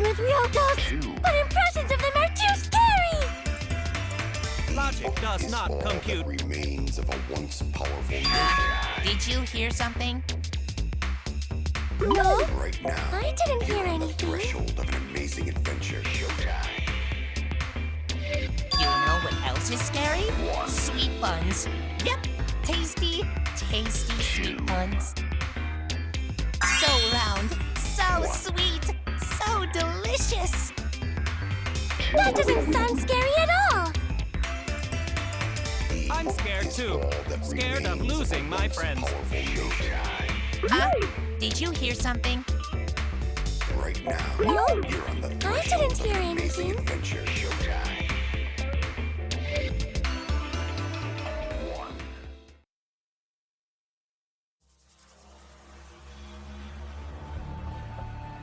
with real ghosts, but impressions of them are too scary! Logic does not compute. The remains of a once powerful Did you hear something? No, right now. I didn't hear On the anything. threshold of an amazing adventure. Showtime. You know what else is scary? Sweet buns. Yep, tasty, tasty sweet buns. So round, so sweet, so delicious. That doesn't sound scary at all! I'm scared too. Scared of losing my friends. Did you hear something? Right now. No, You're on the I threshold didn't hear of an amazing anything. adventure. Showtime.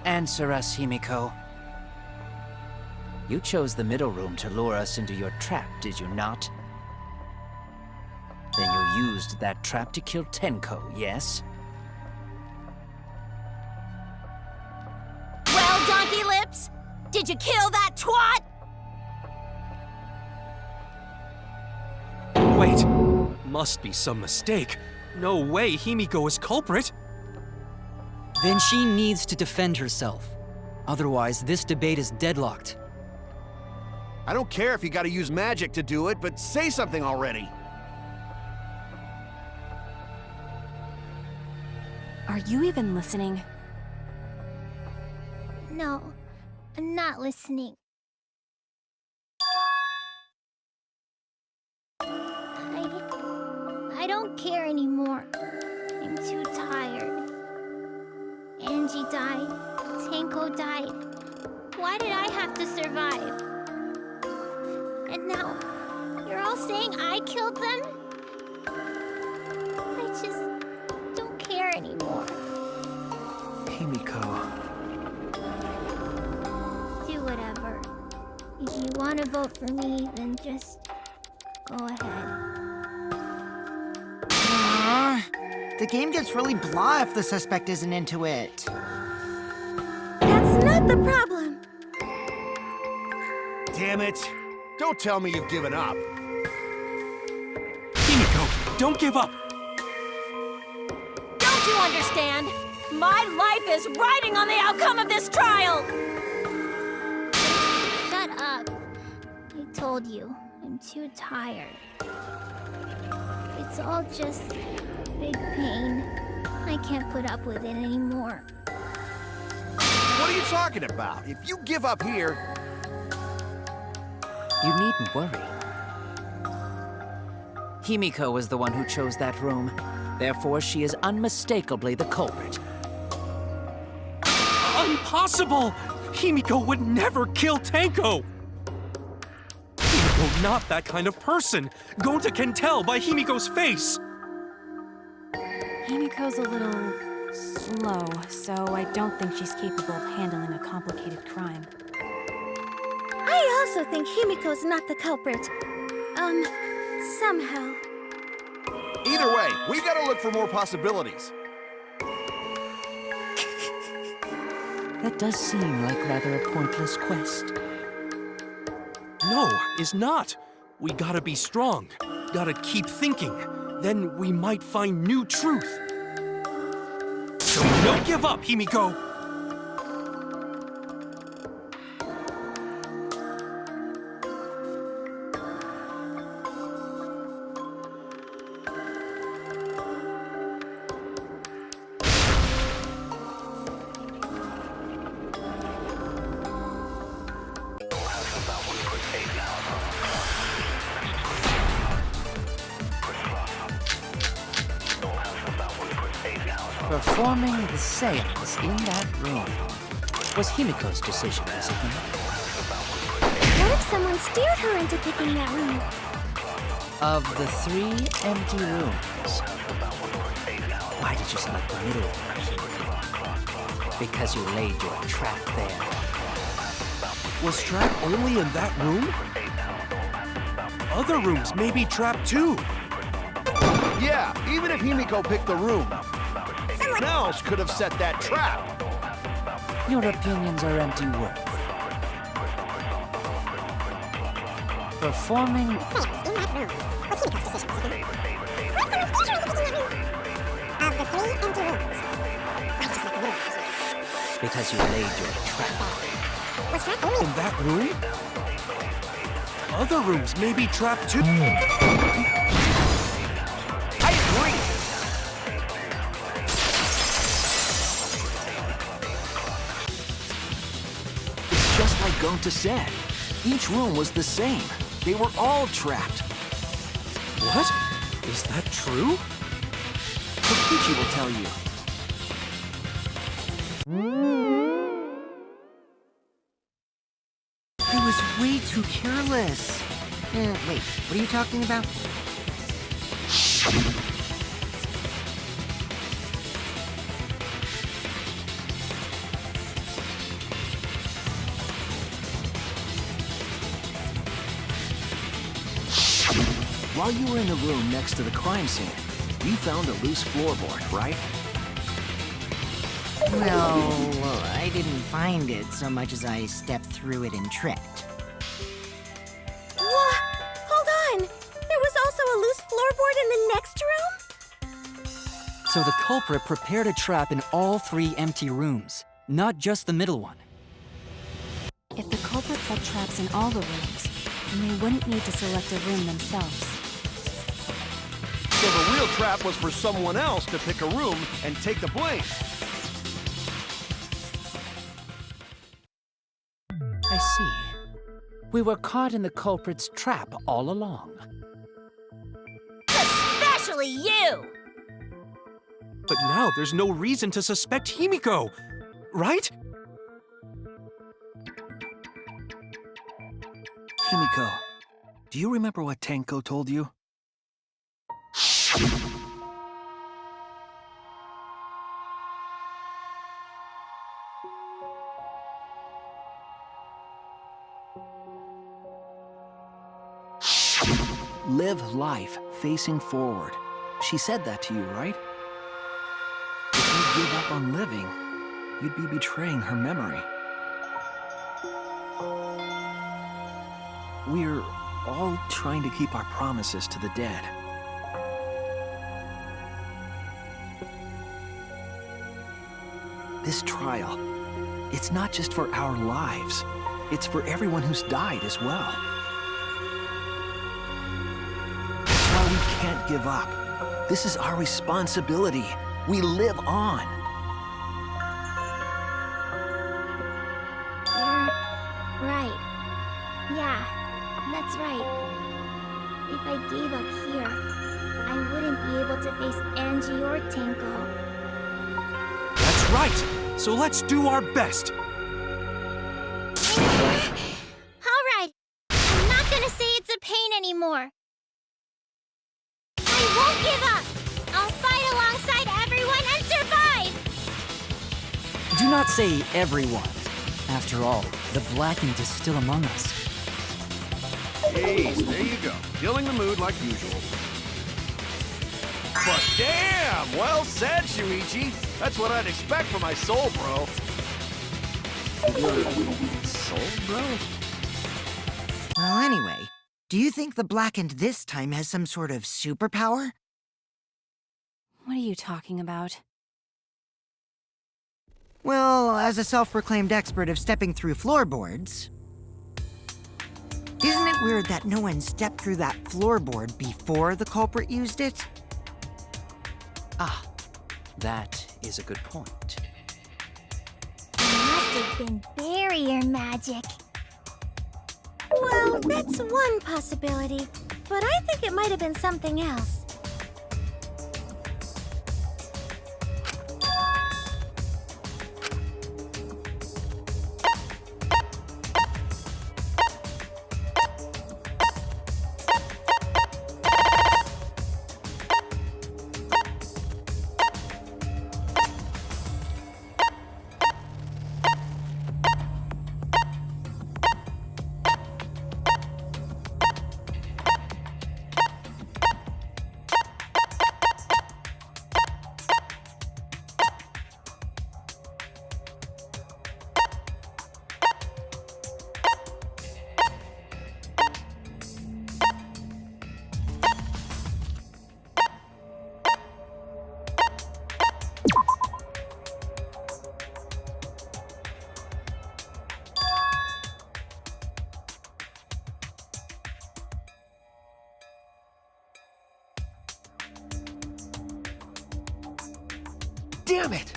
Answer us, Himiko. You chose the middle room to lure us into your trap, did you not? Then you used that trap to kill Tenko, yes? Well, Donkey Lips, did you kill that twat? Wait, must be some mistake. No way Himiko is culprit. Then she needs to defend herself. Otherwise, this debate is deadlocked. I don't care if you gotta use magic to do it, but say something already. Are you even listening? No, I'm not listening. I don't care anymore. I'm too tired. Angie died. Tenko died. Why did I have to survive? And now, you're all saying I killed them? I just don't care anymore. Himiko. Do whatever. If you want to vote for me, then just go ahead. The game gets really blah if the suspect isn't into it. That's not the problem. Damn it! Don't tell me you've given up. Himiko, don't give up. Don't you understand? My life is riding on the outcome of this trial! Shut up. I told you, I'm too tired. It's all just big pain. I can't put up with it anymore. What are you talking about? If you give up here... You needn't worry. Himiko was the one who chose that room. Therefore, she is unmistakably the culprit. Impossible! Himiko would never kill Tenko! Himiko not that kind of person. Gonta can tell by Himiko's face. Himiko's a little slow, so I don't think she's capable of handling a complicated crime. I also think Himiko's not the culprit. Somehow. Either way, we gotta look for more possibilities. That does seem like rather a pointless quest. No, is not. We gotta be strong. Gotta keep thinking. Then we might find new truth. So don't give up, Himiko! Performing the seance in that room was Himiko's decision, was it not? What if someone steered her into picking that room? Of the 3 empty rooms, why did you select the middle one, Himiko? Because you laid your trap there. Was trap only in that room? Other rooms may be trapped too. Yeah, even if Himiko picked the room, someone else could have set that trap. Your opinions are empty words. Performing because you laid your trap. In that room? Other rooms may be trapped too. I agree. It's just like Gonta said. Each room was the same. They were all trapped. What? Is that true? Kokichi will tell you. I was way too careless. Wait, what are you talking about? While you were in the room next to the crime scene, you found a loose floorboard, right? Well, I didn't find it so much as I stepped through it and tripped. What? Hold on! There was also a loose floorboard in the next room? So the culprit prepared a trap in all 3 empty rooms, not just the middle one. If the culprit set traps in all the rooms, then they wouldn't need to select a room themselves. So the real trap was for someone else to pick a room and take the blame. I see. We were caught in the culprit's trap all along. Especially you! But now there's no reason to suspect Himiko, right? Himiko, do you remember what Tenko told you? Live life facing forward. She said that to you, right? If you give up on living, you'd be betraying her memory. We're all trying to keep our promises to the dead. This trial, it's not just for our lives. It's for everyone who's died as well. That's why we can't give up. This is our responsibility. We live on. You're right. Yeah, that's right. If I gave up here, I wouldn't be able to face Angie or Tenko. That's right. So let's do our best. Alright, I'm not gonna say it's a pain anymore. I won't give up! I'll fight alongside everyone and survive! Do not say everyone. After all, the Blackened is still among us. Jeez, there you go. Killing the mood like usual. But damn! Well said, Shuichi. That's what I'd expect from my soul, bro. Soul, bro? Well, anyway, do you think the Blackened this time has some sort of superpower? What are you talking about? Well, as a self-proclaimed expert of stepping through floorboards, isn't it weird that no one stepped through that floorboard before the culprit used it? Ah, that is a good point. It must have been barrier magic. Well, that's one possibility, but I think it might have been something else. Damn it!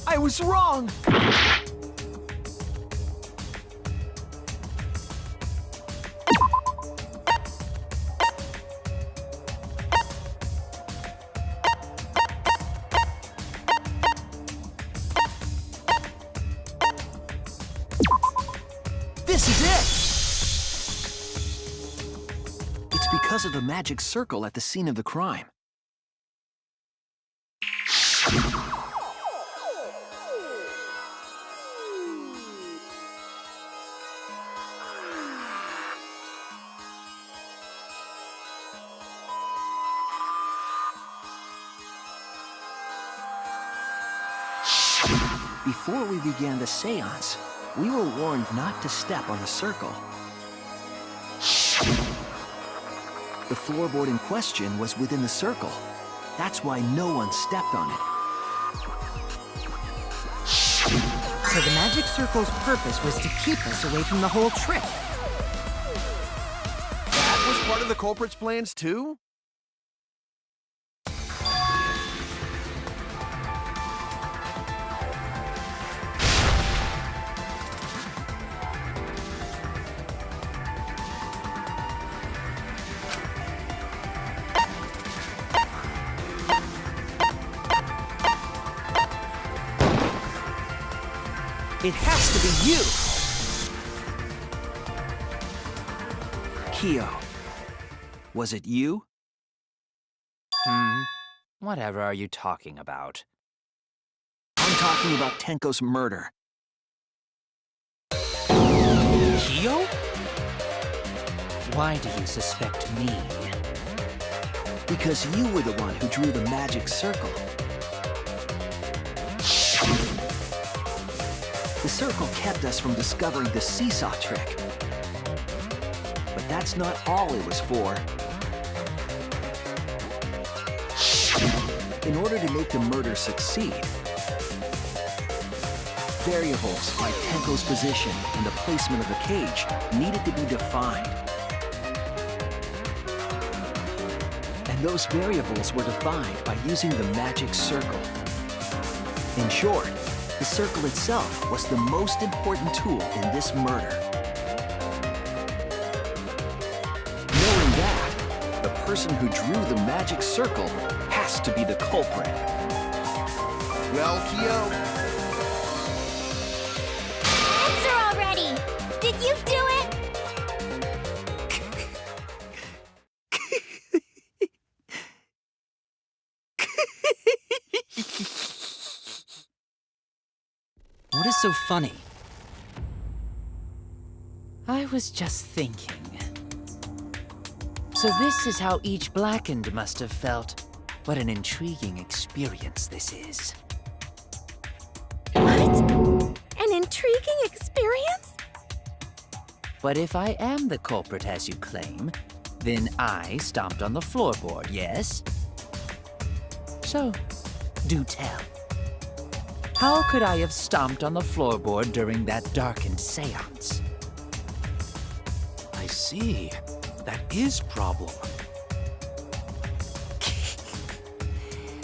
I was wrong! This is it! It's because of the magic circle at the scene of the crime. Before we began the seance, we were warned not to step on the circle. The floorboard in question was within the circle. That's why no one stepped on it. So the magic circle's purpose was to keep us away from the whole trick. That was part of the culprit's plans too? It has to be you! Kyo, was it you? Whatever are you talking about? I'm talking about Tenko's murder. Kyo? Why do you suspect me? Because you were the one who drew the magic circle. The circle kept us from discovering the seesaw trick. But that's not all it was for. In order to make the murder succeed, variables like Tenko's position and the placement of the cage needed to be defined. And those variables were defined by using the magic circle. In short, the circle itself was the most important tool in this murder. Knowing that, the person who drew the magic circle has to be the culprit. Well, Kyo, Answer already! Did you do it? What is so funny? I was just thinking. So this is how each blackened must have felt. What an intriguing experience this is. What? An intriguing experience? But if I am the culprit as you claim, then I stomped on the floorboard, yes? So, do tell. How could I have stomped on the floorboard during that darkened seance? I see. That is problem.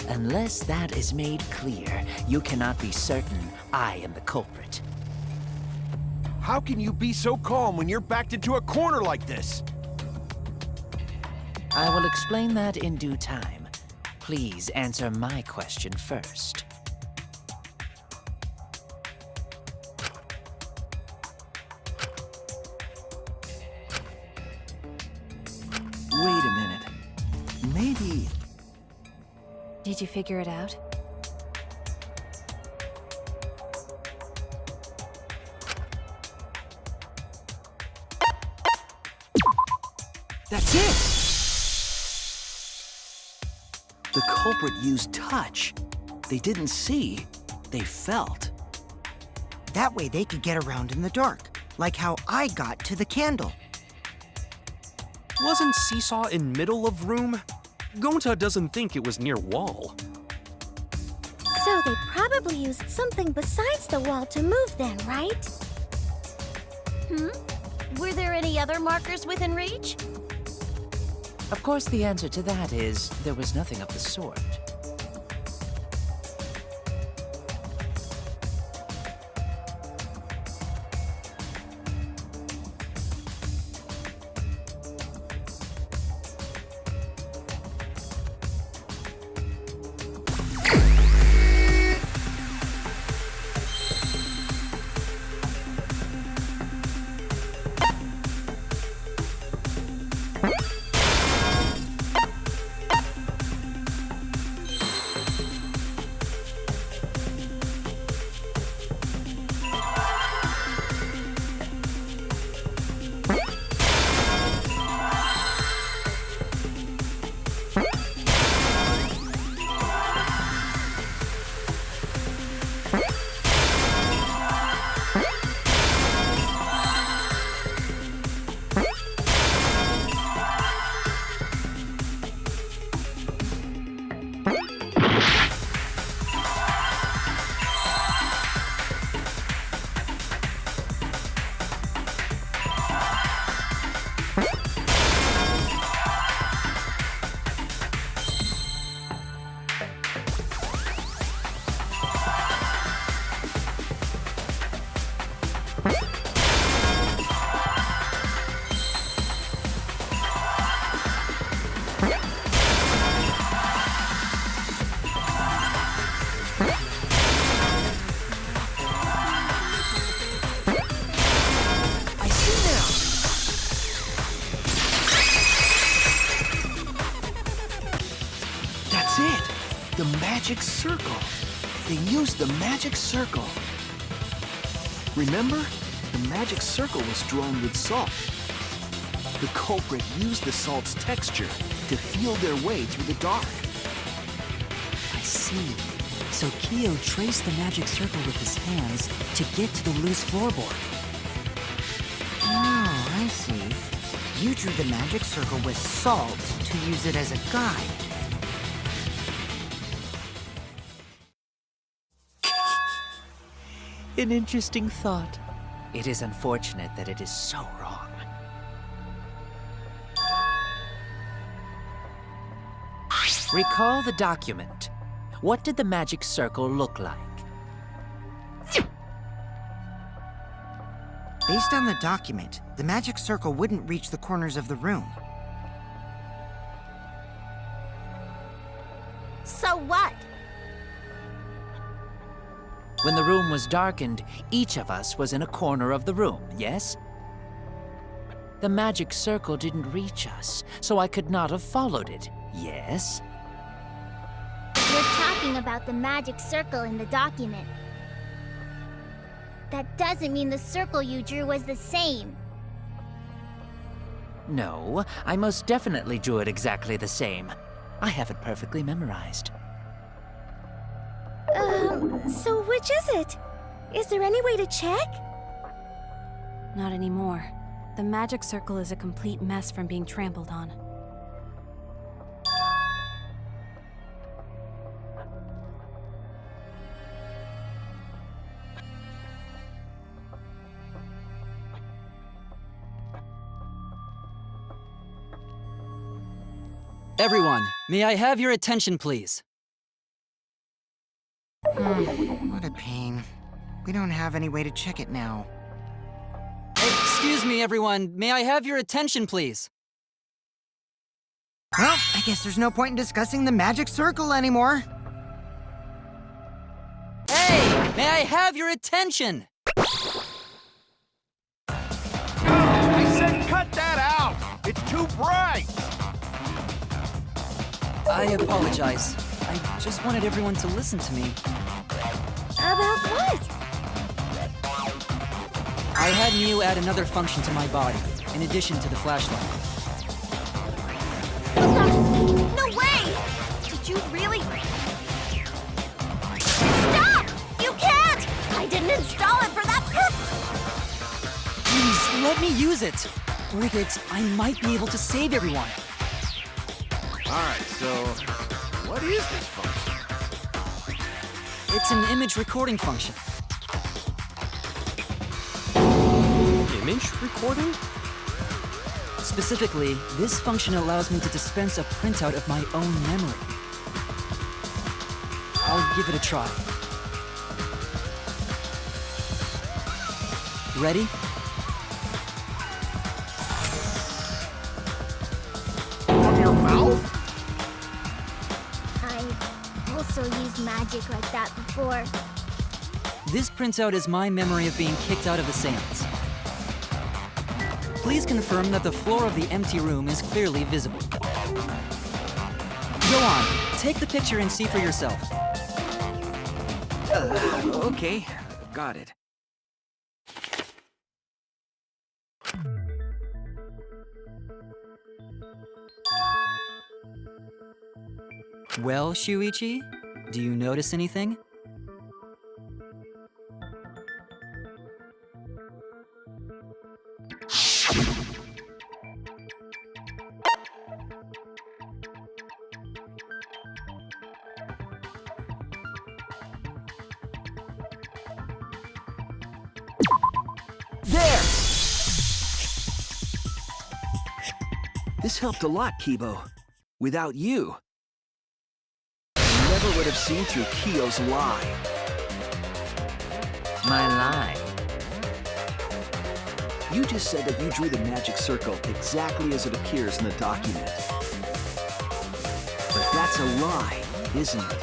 Unless that is made clear, you cannot be certain I am the culprit. how can you be so calm when you're backed into a corner like this? I will explain that in due time. Please answer my question first. Wait a minute. Maybe... Did you figure it out? That's it! The culprit used touch. They didn't see, they felt. That way they could get around in the dark, like how I got to the candle. Wasn't Seesaw in middle of room? Gonta doesn't think it was near wall. So they probably used something besides the wall to move then, right? Were there any other markers within reach? Of course, the answer to that is there was nothing of the sort. That's it! The magic circle. They used the magic circle. Remember? The magic circle was drawn with salt. The culprit used the salt's texture to feel their way through the dark. I see. So Kyo traced the magic circle with his hands to get to the loose floorboard. Oh, I see. You drew the magic circle with salt to use it as a guide. An interesting thought. It is unfortunate that it is so wrong. Recall the document. What did the magic circle look like? Based on the document, the magic circle wouldn't reach the corners of the room. So what? When the room was darkened, each of us was in a corner of the room, yes? The magic circle didn't reach us, so I could not have followed it, yes? You're talking about the magic circle in the document. That doesn't mean the circle you drew was the same. No, I most definitely drew it exactly the same. I have it perfectly memorized. So which is it? Is there any way to check? Not anymore. The magic circle is a complete mess from being trampled on. Everyone, may I have your attention, please? What a pain. We don't have any way to check it now. Excuse me, everyone. May I have your attention, please? Well, I guess there's no point in discussing the magic circle anymore. Hey! May I have your attention? I said cut that out! It's too bright! I apologize. I just wanted everyone to listen to me. About what? I had Miu add another function to my body, in addition to the flashlight. No way! Did you really? Stop! You can't! I didn't install it for that purpose! Please, let me use it! With it, I might be able to save everyone. Alright, so what is this function? It's an image recording function. Image recording? Specifically, this function allows me to dispense a printout of my own memory. I'll give it a try. Ready? From your mouth? I also used magic like that before. This printout is my memory of being kicked out of the seance. Please confirm that the floor of the empty room is clearly visible. Go on, take the picture and see for yourself. Okay, got it. Well, Shuichi, do you notice anything? There! This helped a lot, Kibo. Without you, I never would have seen through Kyo's lie. My lie. You just said that you drew the magic circle exactly as it appears in the document. But that's a lie, isn't it?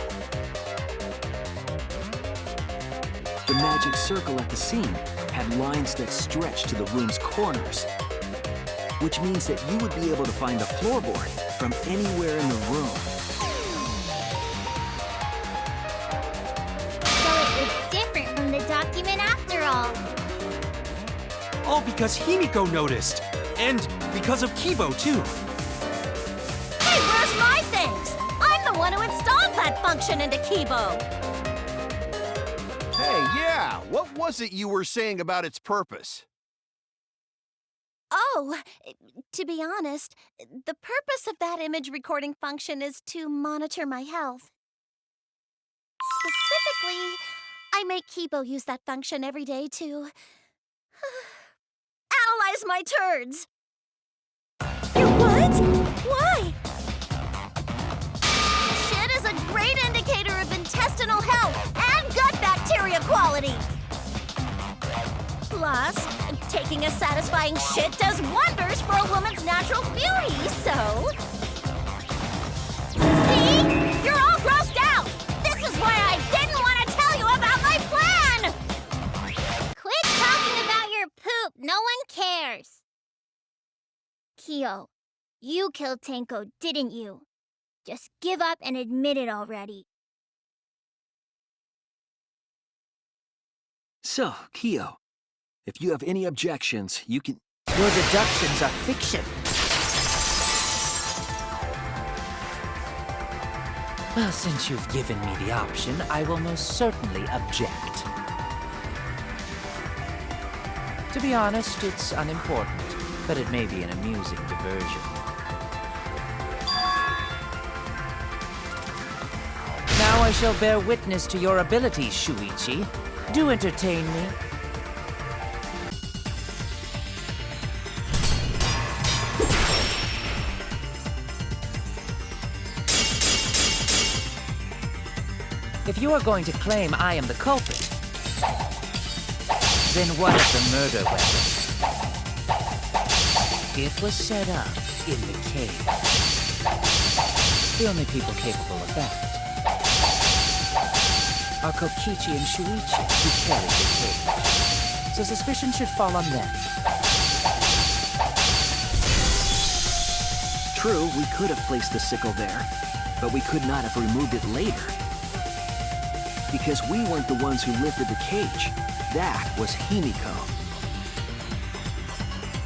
The magic circle at the scene had lines that stretched to the room's corners, which means that you would be able to find the floorboard from anywhere in the room. So it was different from the document after all. All because Himiko noticed. And because of Kibo, too. Hey, where's my things? I'm the one who installed that function into Kibo. Hey, yeah, what was it you were saying about its purpose? Oh, to be honest, the purpose of that image recording function is to monitor my health. Specifically, I make Kibo use that function every day to analyze my turds. Your what? Why? Shit is a great indicator of intestinal health and gut bacteria quality. Plus, taking a satisfying shit does wonders for a woman's natural beauty, so... See? You're all grossed out! This is why I didn't want to tell you about my plan! Quit talking about your poop. No one cares. Kyo, you killed Tenko, didn't you? Just give up and admit it already. So, Kyo, if you have any objections, you can... Your deductions are fiction. Well, since you've given me the option, I will most certainly object. To be honest, it's unimportant, but it may be an amusing diversion. Now I shall bear witness to your abilities, Shuichi. Do entertain me. If you are going to claim I am the culprit, then what of the murder weapon? It was set up in the cage. The only people capable of that are Kokichi and Shuichi, who carried the cage. So suspicion should fall on them. True, we could have placed the sickle there, but we could not have removed it later. Because we weren't the ones who lifted the cage. That was Himiko.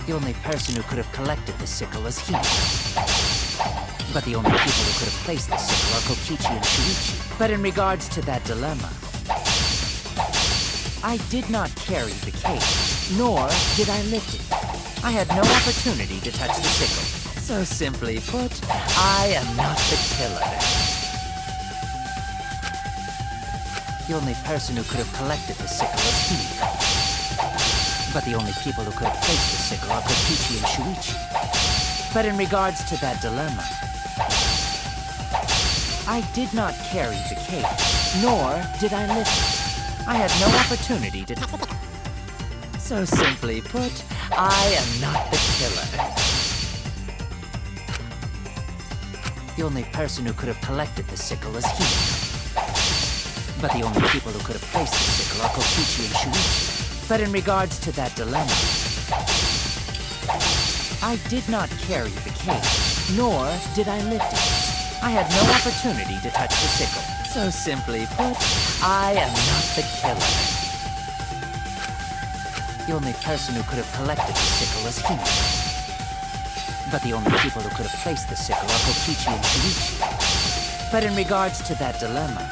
The only person who could have collected the sickle is Himiko. But the only people who could have placed the sickle are Kokichi and Shuichi. But in regards to that dilemma, I did not carry the cage, nor did I lift it. I had no opportunity to touch the sickle. So simply put, I am not the killer. The only person who could have collected the sickle is he. But the only people who could have placed the sickle are Kokichi and Shuichi. But in regards to that dilemma, I did not carry the cage, nor did I lift it. I had no opportunity to... So simply put, I am not the killer. The only person who could have collected the sickle is he. But the only people who could have placed the sickle are Kokichi and Shuichi. But in regards to that dilemma, I did not carry the cage, nor did I lift it. I had no opportunity to touch the sickle. So simply put, I am not the killer. The only person who could have collected the sickle is he. But the only people who could have placed the sickle are Kokichi and Shuichi. But in regards to that dilemma,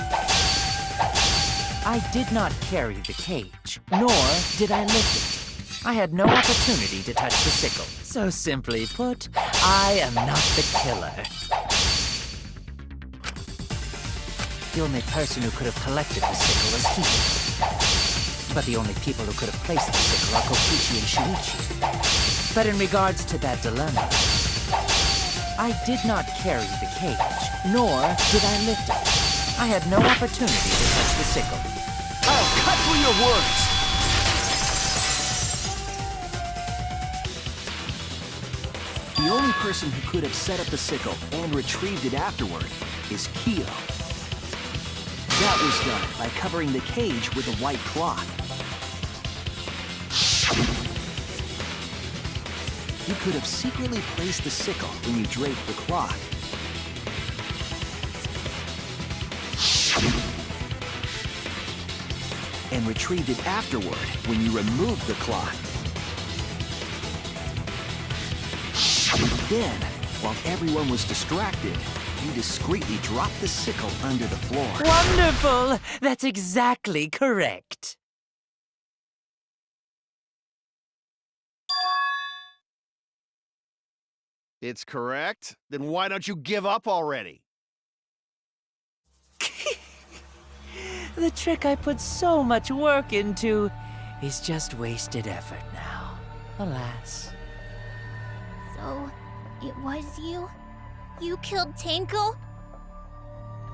I did not carry the cage, nor did I lift it. I had no opportunity to touch the sickle. So simply put, I am not the killer. The only person who could have collected the sickle is he. But the only people who could have placed the sickle are Kokichi and Shuichi. But in regards to that dilemma, I did not carry the cage, nor did I lift it. I had no opportunity to touch the sickle. I'll cut through your words! The only person who could have set up the sickle and retrieved it afterward is Kyo. That was done by covering the cage with a white cloth. You could have secretly placed the sickle when you draped the cloth. And retrieved it afterward when you removed the cloth. Then, while everyone was distracted, you discreetly dropped the sickle under the floor. Wonderful! That's exactly correct. It's correct? Then why don't you give up already? The trick I put so much work into is just wasted effort now. Alas. So, it was you? You killed Tenko?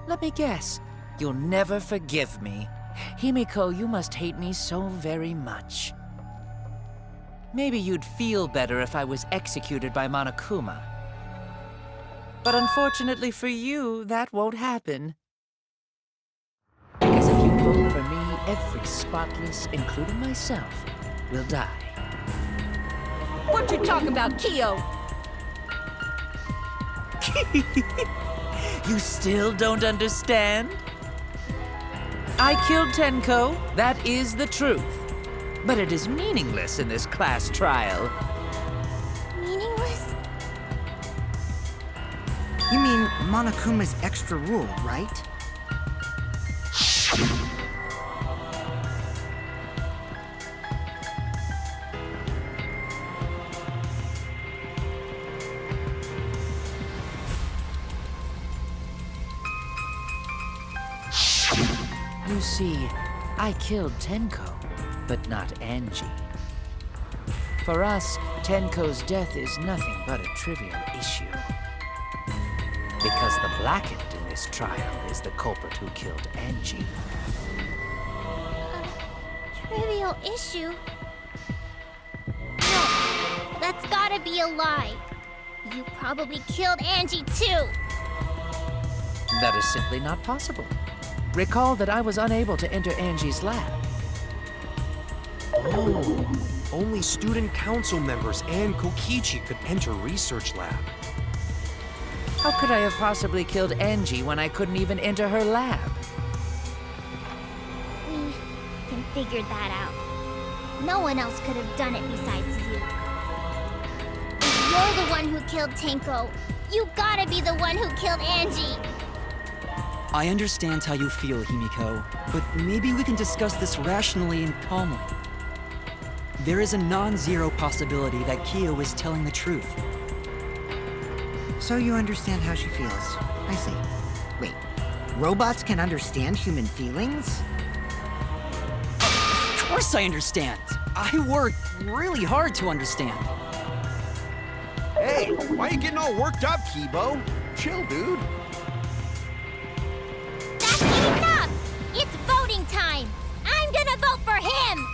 Let me guess. You'll never forgive me. Himiko, you must hate me so very much. Maybe you'd feel better if I was executed by Monokuma. But unfortunately for you, that won't happen. Because if you vote for me, every spotless, including myself, will die. What you talking about, Kyo? You still don't understand? I killed Tenko, that is the truth. But it is meaningless in this class trial. Meaningless? You mean Monokuma's extra rule, right? You see, I killed Tenko, but not Angie. For us, Tenko's death is nothing but a trivial issue. Because the blackened in this trial is the culprit who killed Angie. Trivial issue? No, that's gotta be a lie. You probably killed Angie too. That is simply not possible. Recall that I was unable to enter Angie's lab. Oh, only student council members and Kokichi could enter research lab. How could I have possibly killed Angie when I couldn't even enter her lab? We can figure that out. No one else could have done it besides you. If you're the one who killed Tenko, you gotta be the one who killed Angie. I understand how you feel, Himiko, but maybe we can discuss this rationally and calmly. There is a non-zero possibility that Kyo is telling the truth. So you understand how she feels. I see. Wait, robots can understand human feelings? Of course I understand. I work really hard to understand. Hey, why are you getting all worked up, Kibo? Chill, dude. That's enough! It's voting time! I'm gonna vote for him!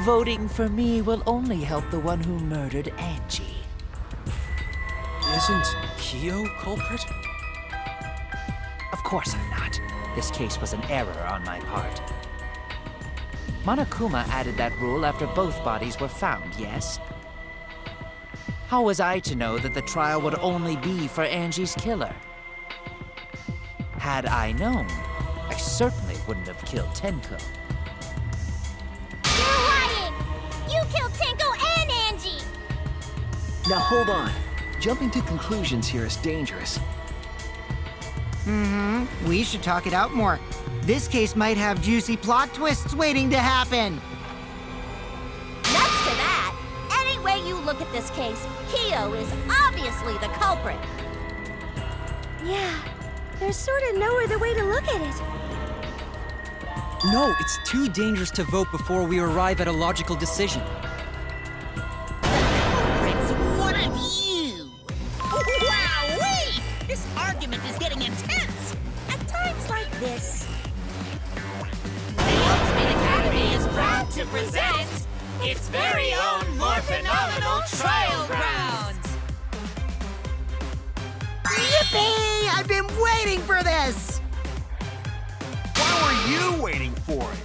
Voting for me will only help the one who murdered Angie. Isn't Kyo culprit? Of course I'm not. This case was an error on my part. Monokuma added that rule after both bodies were found, yes? How was I to know that the trial would only be for Angie's killer? Had I known, I certainly wouldn't have killed Tenko. You're lying! You killed Tenko and Angie! Now hold on. Jumping to conclusions here is dangerous. We should talk it out more. This case might have juicy plot twists waiting to happen. Nuts to that! Any way you look at this case, Kyo is obviously the culprit. Yeah, there's sort of no other way to look at it. No, it's too dangerous to vote before we arrive at a logical decision. It's one of you! Wowee! This argument is getting intense! At times like this. The Ultimate Academy is proud to present its very own more phenomenal trial grounds! Yippee! I've been waiting for this! Why were you waiting for it?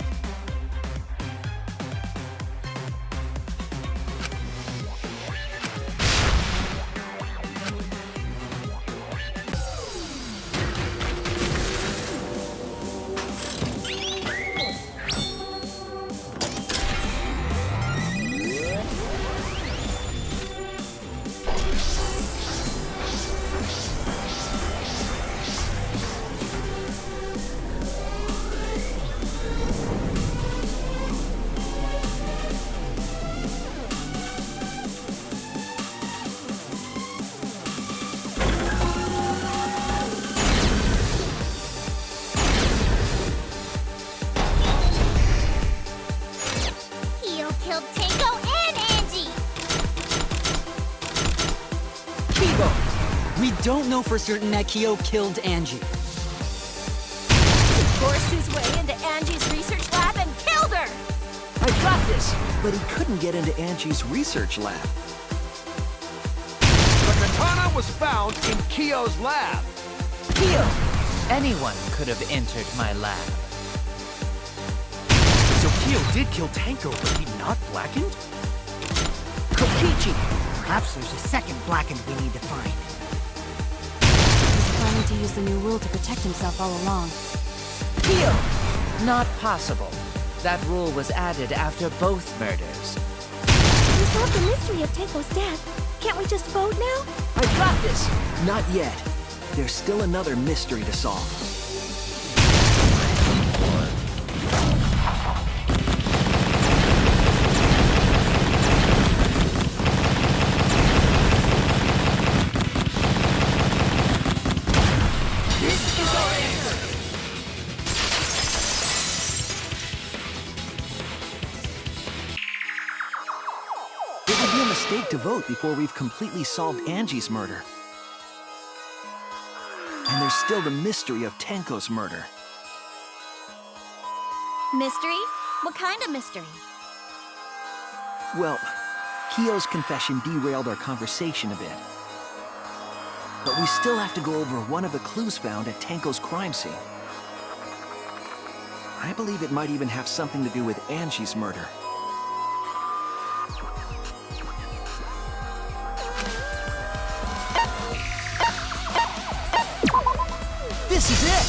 Kyo killed Tenko and Angie! Kibo! We don't know for certain that Kyo killed Angie. He forced his way into Angie's research lab and killed her! I got this! But he couldn't get into Angie's research lab. The katana was found in Kyo's lab. Kyo! Anyone could have entered my lab. So Kyo did kill Tenko, but he not blackened? Kokichi! Perhaps there's a second blackened we need to find. He's planning to use the new rule to protect himself all along. Kyo! Not possible. That rule was added after both murders. We solved the mystery of Tenko's death. Can't we just vote now? I got this! Not yet. There's still another mystery to solve. It would be a mistake to vote before we've completely solved Angie's murder. And there's still the mystery of Tenko's murder. Mystery? What kind of mystery? Well, Kyo's confession derailed our conversation a bit. But we still have to go over one of the clues found at Tenko's crime scene. I believe it might even have something to do with Angie's murder. This is it!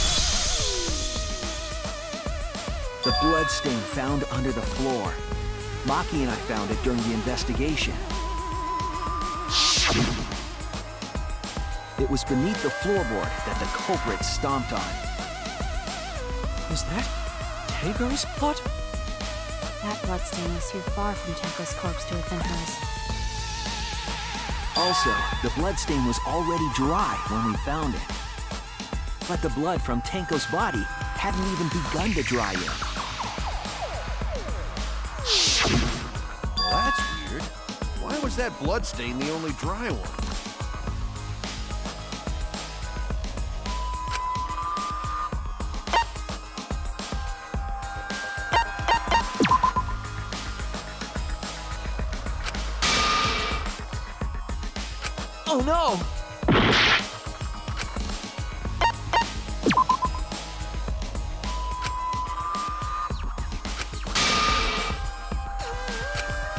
The bloodstain found under the floor. Maki and I found it during the investigation. It was beneath the floorboard that the culprit stomped on. Is that Tego's blood? That bloodstain was too far from Tenko's corpse to have been hers. Also, the bloodstain was already dry when we found it. But the blood from Tenko's body hadn't even begun to dry yet. Well, that's weird. Why was that bloodstain the only dry one? Oh no!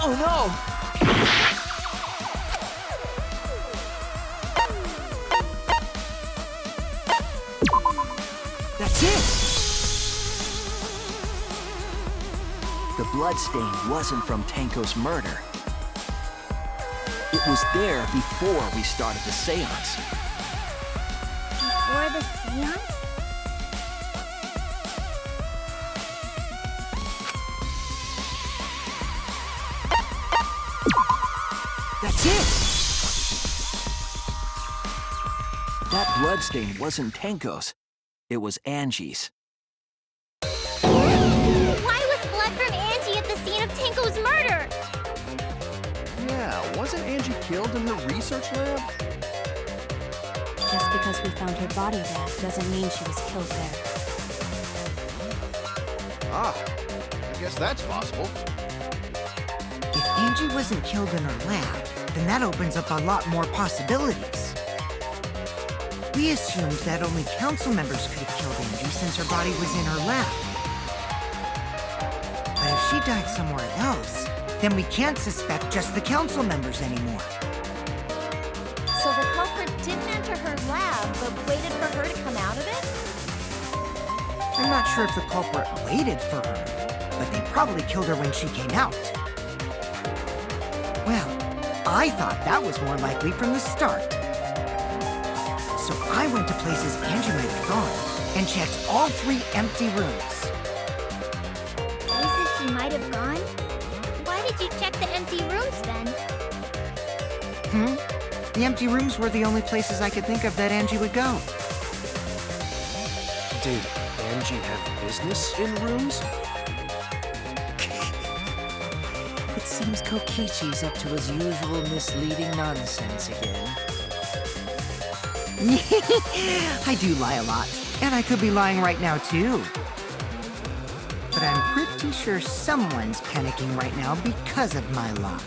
Oh no! That's it! The bloodstain wasn't from Tenko's murder. It was there before we started the seance. Before the seance? That's it! That bloodstain wasn't Tenko's. It was Angie's. Why was blood from Angie at the scene of Tenko's murder? Yeah, wasn't Angie killed in the research lab? Just because we found her body there doesn't mean she was killed there. Ah, I guess that's possible. If Angie wasn't killed in her lab, then that opens up a lot more possibilities. We assumed that only council members could have killed Angie since her body was in her lab. But if she died somewhere else, then we can't suspect just the council members anymore. So the culprit didn't enter her lab, but waited for her to come out of it? I'm not sure if the culprit waited for her, but they probably killed her when she came out. Well, I thought that was more likely from the start. So I went to places Angie might have gone and checked all 3 empty rooms. Places she might have gone? Why did you check the empty rooms then? The empty rooms were the only places I could think of that Angie would go. Did Angie have business in rooms? It seems Kokichi's up to his usual misleading nonsense again. I do lie a lot, and I could be lying right now too. But I'm pretty sure someone's panicking right now because of my lie.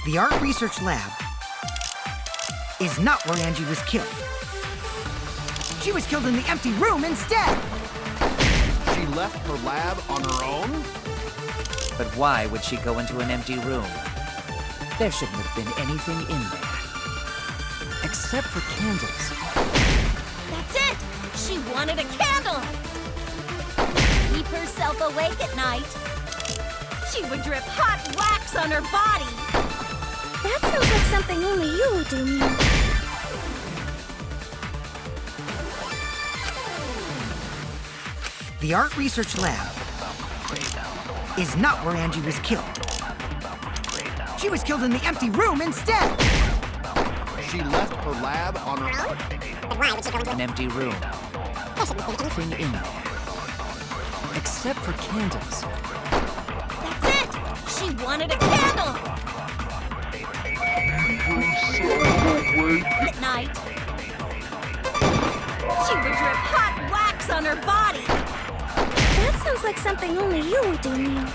The art research lab is not where Angie was killed. She was killed in the empty room instead! She left her lab on her own? But why would she go into an empty room? There shouldn't have been anything in there. Except for candles. That's it! She wanted a candle! Keep herself awake at night. She would drip hot wax on her body. That sounds like something only you would do, Mia. The art research lab is not where Angie was killed. She was killed in the empty room instead! She left her lab on her own? An empty room. Nothing in there. Except for candles. That's it! She wanted a candle! At night. She would drip hot wax on her body. That sounds like something only you would do, Mia.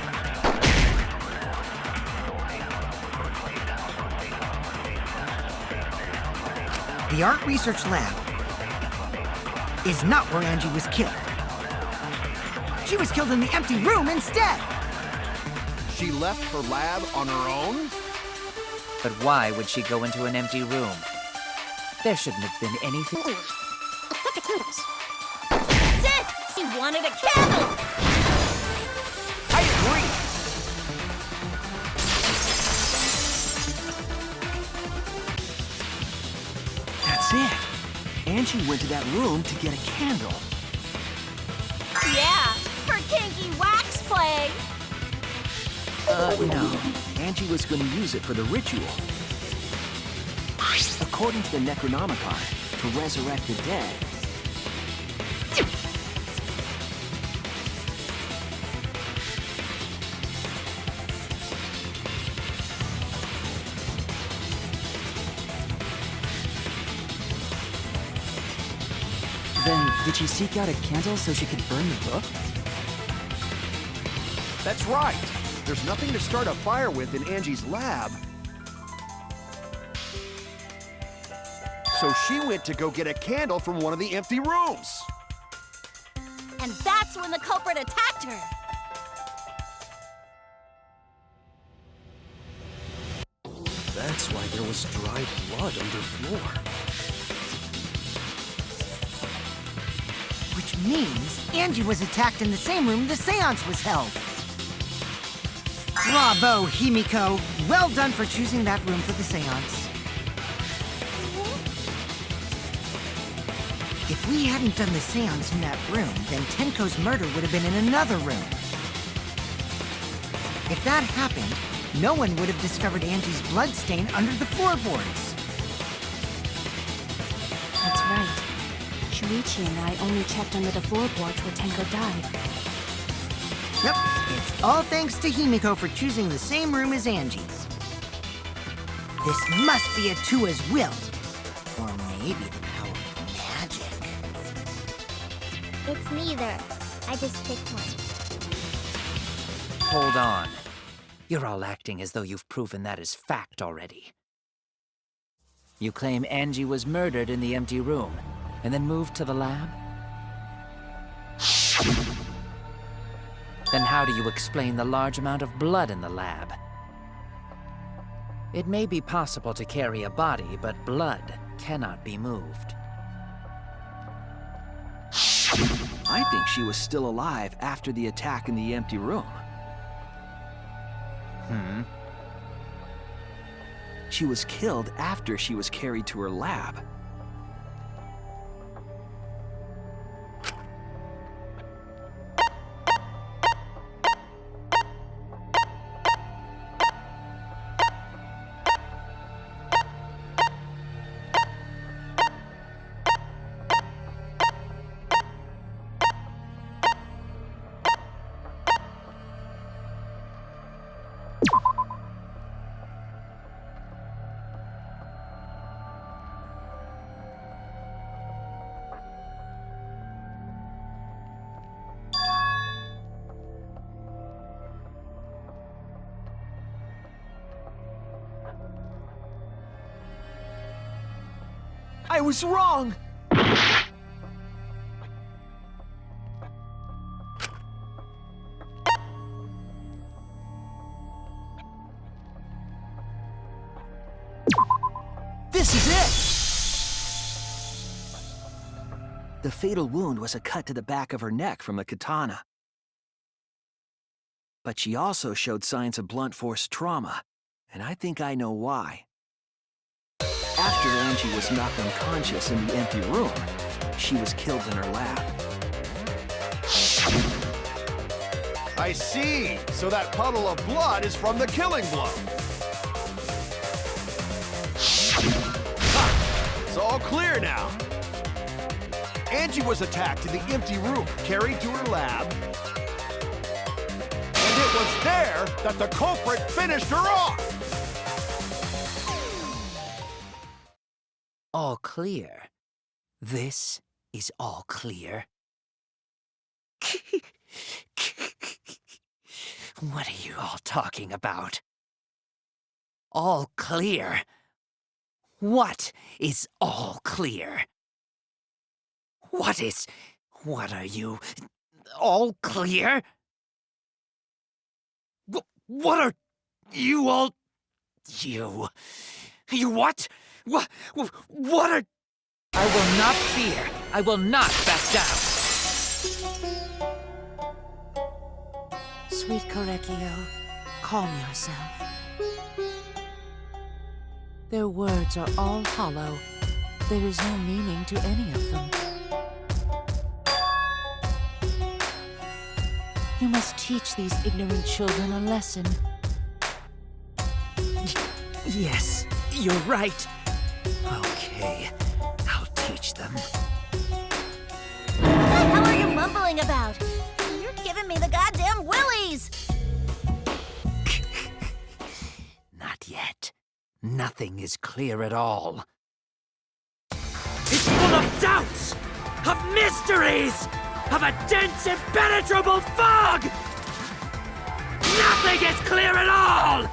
The art research lab is not where Angie was killed. She was killed in the empty room instead! She left her lab on her own? But why would she go into an empty room? There shouldn't have been anything. get the candles. That's it! She wanted a candle! I agree. That's it. Angie went to that room to get a candle. Yeah, for kinky wax play! No. Angie was going to use it for the ritual. According to the Necronomicon, to resurrect the dead. Then, did she seek out a candle so she could burn the book? That's right. There's nothing to start a fire with in Angie's lab. So she went to go get a candle from one of the empty rooms. And that's when the culprit attacked her! That's why there was dried blood underfloor. Which means Angie was attacked in the same room the seance was held. Bravo, Himiko. Well done for choosing that room for the seance. If we hadn't done the seance in that room, then Tenko's murder would have been in another room. If that happened, no one would have discovered Angie's bloodstain under the floorboards. That's right. Shuichi and I only checked under the floorboards where Tenko died. Yep, it's all thanks to Himiko for choosing the same room as Angie. This must be a Tua's will. Or maybe the power of magic. It's neither. I just picked one. Hold on. You're all acting as though you've proven that as fact already. You claim Angie was murdered in the empty room, and then moved to the lab? Then how do you explain the large amount of blood in the lab? It may be possible to carry a body, but blood cannot be moved. I think she was still alive after the attack in the empty room. She was killed after she was carried to her lab. I was wrong! This is it! The fatal wound was a cut to the back of her neck from the katana. But she also showed signs of blunt force trauma, and I think I know why. After Angie was knocked unconscious in the empty room, she was killed in her lab. I see. So that puddle of blood is from the killing blow. Ha! It's all clear now. Angie was attacked in the empty room, carried to her lab. And it was there that the culprit finished her off. All clear. This is all clear. What are you all talking about? All clear? What is all clear? What are you? All clear? What are you all? You what? What are... I will not fear. I will not back down. Sweet Korekio, calm yourself. Their words are all hollow. There is no meaning to any of them. You must teach these ignorant children a lesson. Yes, you're right. Okay, I'll teach them. What the hell are you mumbling about? You're giving me the goddamn willies! Not yet. Nothing is clear at all. It's full of doubts, of mysteries, of a dense, impenetrable fog! Nothing is clear at all!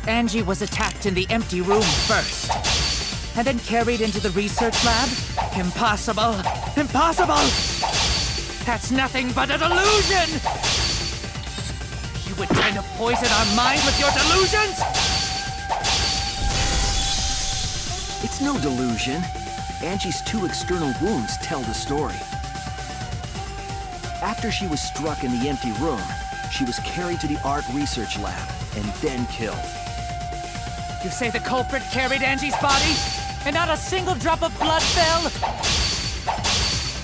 Angie was attacked in the empty room first, and then carried into the research lab? Impossible! Impossible! That's nothing but a delusion! You would try to poison our minds with your delusions? It's no delusion. Angie's 2 external wounds tell the story. After she was struck in the empty room, she was carried to the art research lab and then killed. You say the culprit carried Angie's body, and not a single drop of blood fell?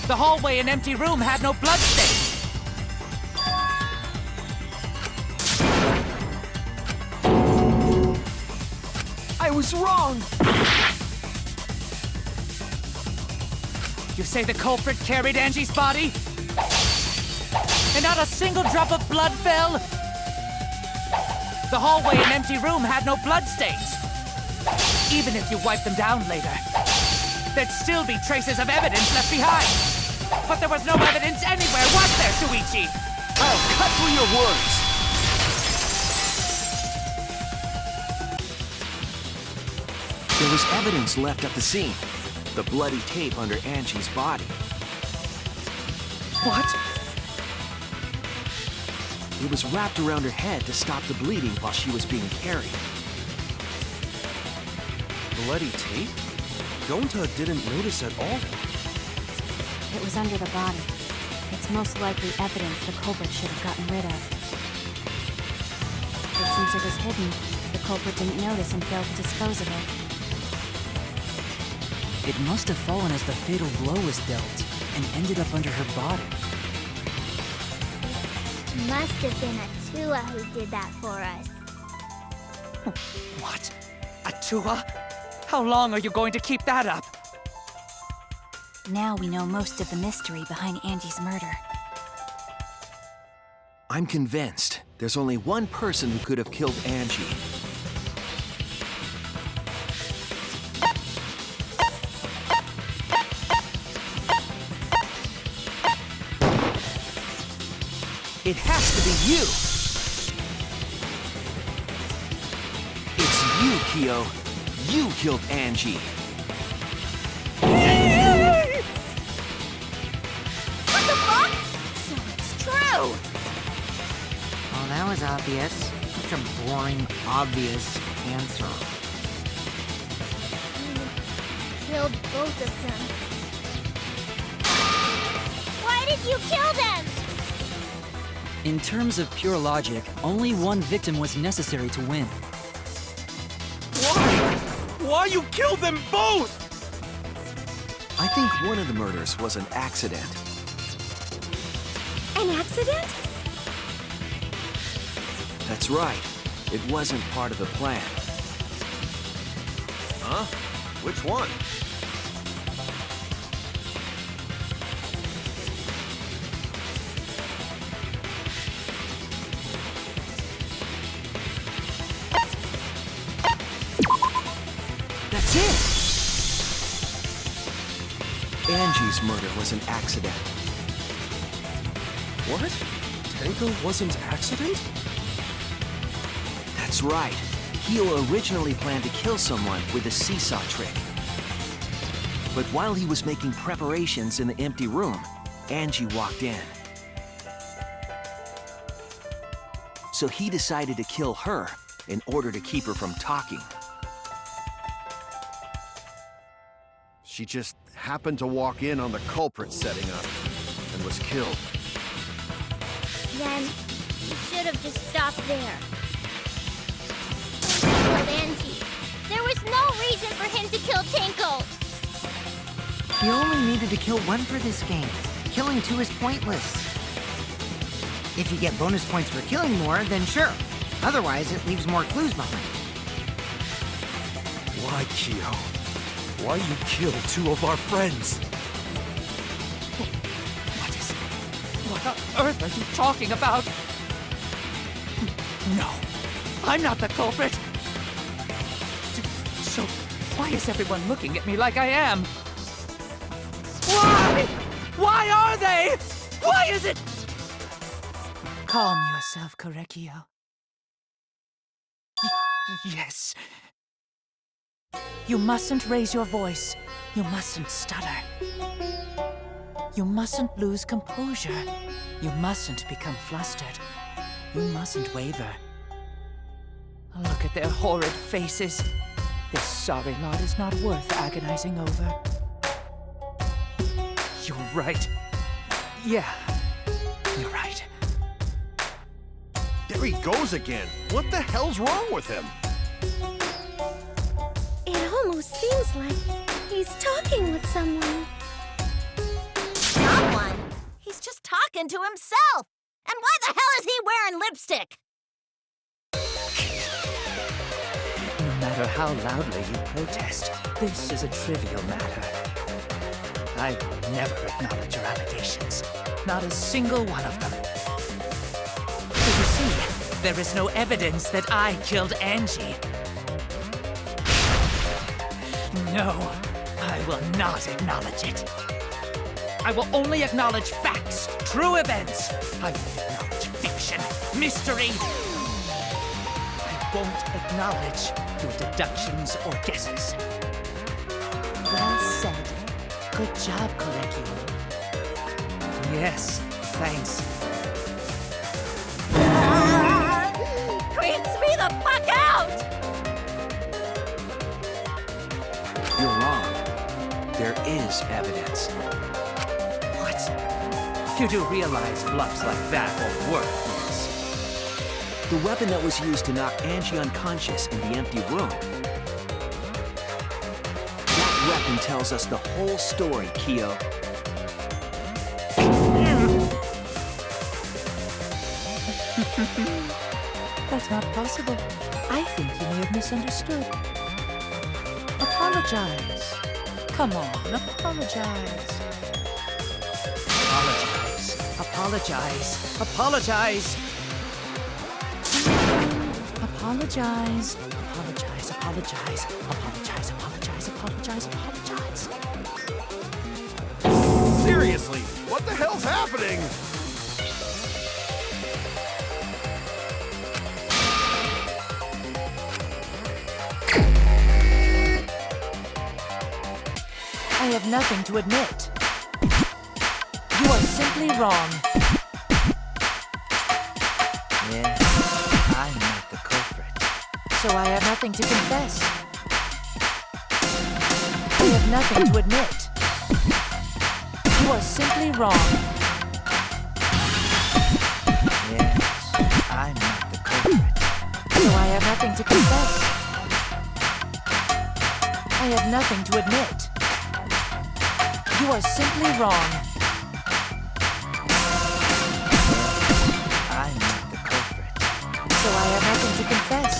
The hallway and empty room had no bloodstains. I was wrong! You say the culprit carried Angie's body, and not a single drop of blood fell? The hallway and empty room had no bloodstains. Even if you wipe them down later, there'd still be traces of evidence left behind. But there was no evidence anywhere, was there, Shuichi? I'll cut through your words! There was evidence left at the scene. The bloody tape under Angie's body. What? It was wrapped around her head to stop the bleeding while she was being carried. Bloody tape? Gonta didn't notice at all. It was under the body. It's most likely evidence the culprit should have gotten rid of. But since it was hidden, the culprit didn't notice and failed to dispose of it. It must have fallen as the fatal blow was dealt, and ended up under her body. Must have been Atua who did that for us. What? Atua? How long are you going to keep that up? Now we know most of the mystery behind Angie's murder. I'm convinced there's only one person who could have killed Angie. It has to be you! It's you, Kyo. You killed Angie. What the fuck? So it's true! Oh, that was obvious. Such a boring, obvious answer. Killed both of them. Why did you kill them? In terms of pure logic, only one victim was necessary to win. Why? Why you killed them both? I think one of the murders was an accident. An accident? That's right. It wasn't part of the plan. Huh? Which one? That's it! Angie's murder was an accident. What? Tenko wasn't accident? That's right. Hio originally planned to kill someone with a seesaw trick. But while he was making preparations in the empty room, Angie walked in. so he decided to kill her in order to keep her from talking. She just happened to walk in on the culprit setting up and was killed. Then, you should have just stopped there. He killed Angie. There was no reason for him to kill Tinko. You only needed to kill one for this game. Killing two is pointless. If you get bonus points for killing more, then sure. Otherwise, it leaves more clues behind. Why, Kyo? Why you kill two of our friends? What on earth are you talking about? No, I'm not the culprit. So, why is everyone looking at me like I am? Why? Why are they? Why is it? Calm yourself, Korekio. Yes. You mustn't raise your voice. You mustn't stutter. You mustn't lose composure. You mustn't become flustered. You mustn't waver. Look at their horrid faces. This sorry lot is not worth agonizing over. You're right. Yeah, you're right. There he goes again. What the hell's wrong with him? It almost seems like he's talking with someone. Someone? He's just talking to himself. And why the hell is he wearing lipstick? No matter how loudly you protest, this is a trivial matter. I will never acknowledge your allegations. Not a single one of them. So you see, there is no evidence that I killed Angie. No, I will not acknowledge it. I will only acknowledge facts, true events. I won't acknowledge fiction, mystery. I won't acknowledge your deductions or guesses. Well said. Good job, Korekio. Yes, thanks. Creeps me the fuck out! You're wrong. There is evidence. What? You do realize bluffs like that won't work, yes? The weapon that was used to knock Angie unconscious in the empty room. That weapon tells us the whole story, Kyo. That's not possible. I think you may have misunderstood. Apologize. Come on, apologize. Apologize. Apologize. Apologize. Apologize. Apologize. Apologize. Apologize. Apologize. Apologize. Apologize. Seriously, what the hell's happening? I have nothing to admit. You are simply wrong. Yes, I'm not the culprit. So I have nothing to confess. I have nothing to admit. You are simply wrong. Yes, I'm not the culprit. So I have nothing to confess. I have nothing to admit. You are simply wrong. I'm not the culprit. So I have nothing to confess.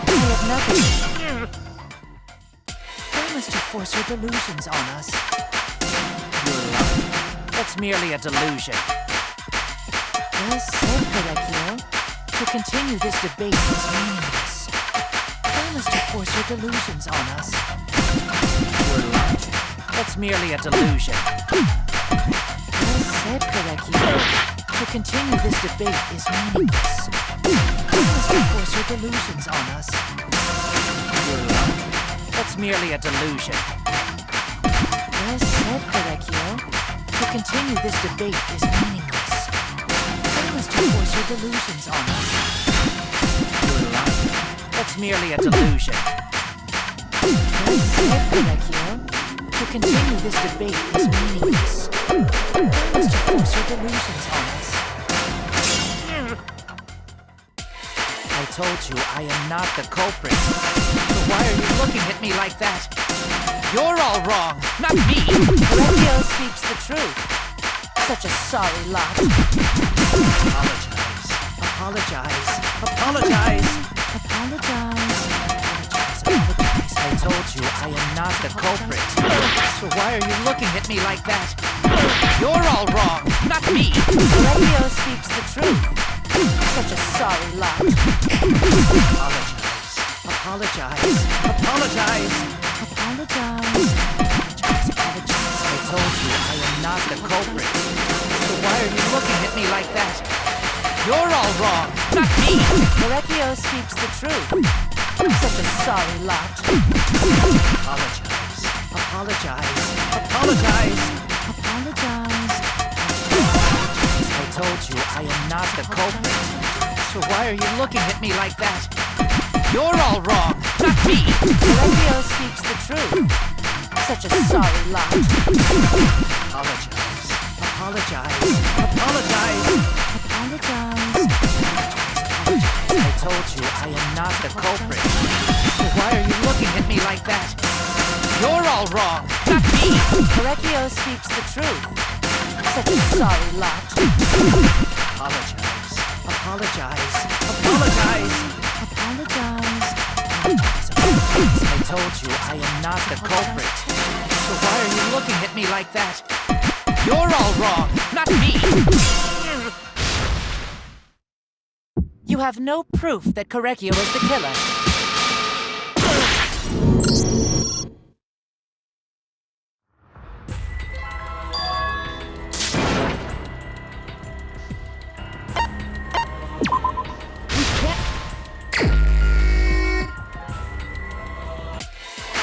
I have nothing. Why must you force your delusions on us? You're lying. That's merely a delusion. Well said, Korekio. To continue this debate is meaningless. Why must you force your delusions on us? That's merely a delusion. Well said, Korekio. To continue this debate is meaningless. Why must you force your delusions on us? That's merely a delusion. Well said, Korekio. To continue this debate is meaningless. Why must you to force your delusions on us. You're lying. That's merely a delusion. Well said, Pinocchio. To continue this debate is meaningless. Why must you force your delusions on us? I told you I am not the culprit. So why are you looking at me like that? You're all wrong, not me! Pinocchio speaks the truth. Such a sorry lot. Apologize. Apologize. Apologize. Apologize. I told you I am not the culprit. So why are you looking at me like that? You're all wrong, not me! Pinocchio speaks the truth. Such a sorry lot. Apologize. Apologize. Apologize. Apologize. I told you I am not the culprit. So why are you looking at me like that? You're all wrong, not me! Pinocchio speaks the truth. Such a sorry lot. Apologize. Apologize. Apologize. Apologize. I told you I am not the culprit. So why are you looking at me like that? You're all wrong, not me! Pinocchio speaks the truth. Such a sorry lot. Apologize. Apologize. Apologize. Apologize. I told you I am not the culprit. So why are you looking at me like that? You're all wrong, not me! Pinocchio speaks the truth. Such a sorry lot. Apologize. Apologize. Apologize. Apologize. I told you I am not the culprit. So why are you looking at me like that? You're all wrong, not me! You have no proof that Correcchio is the killer.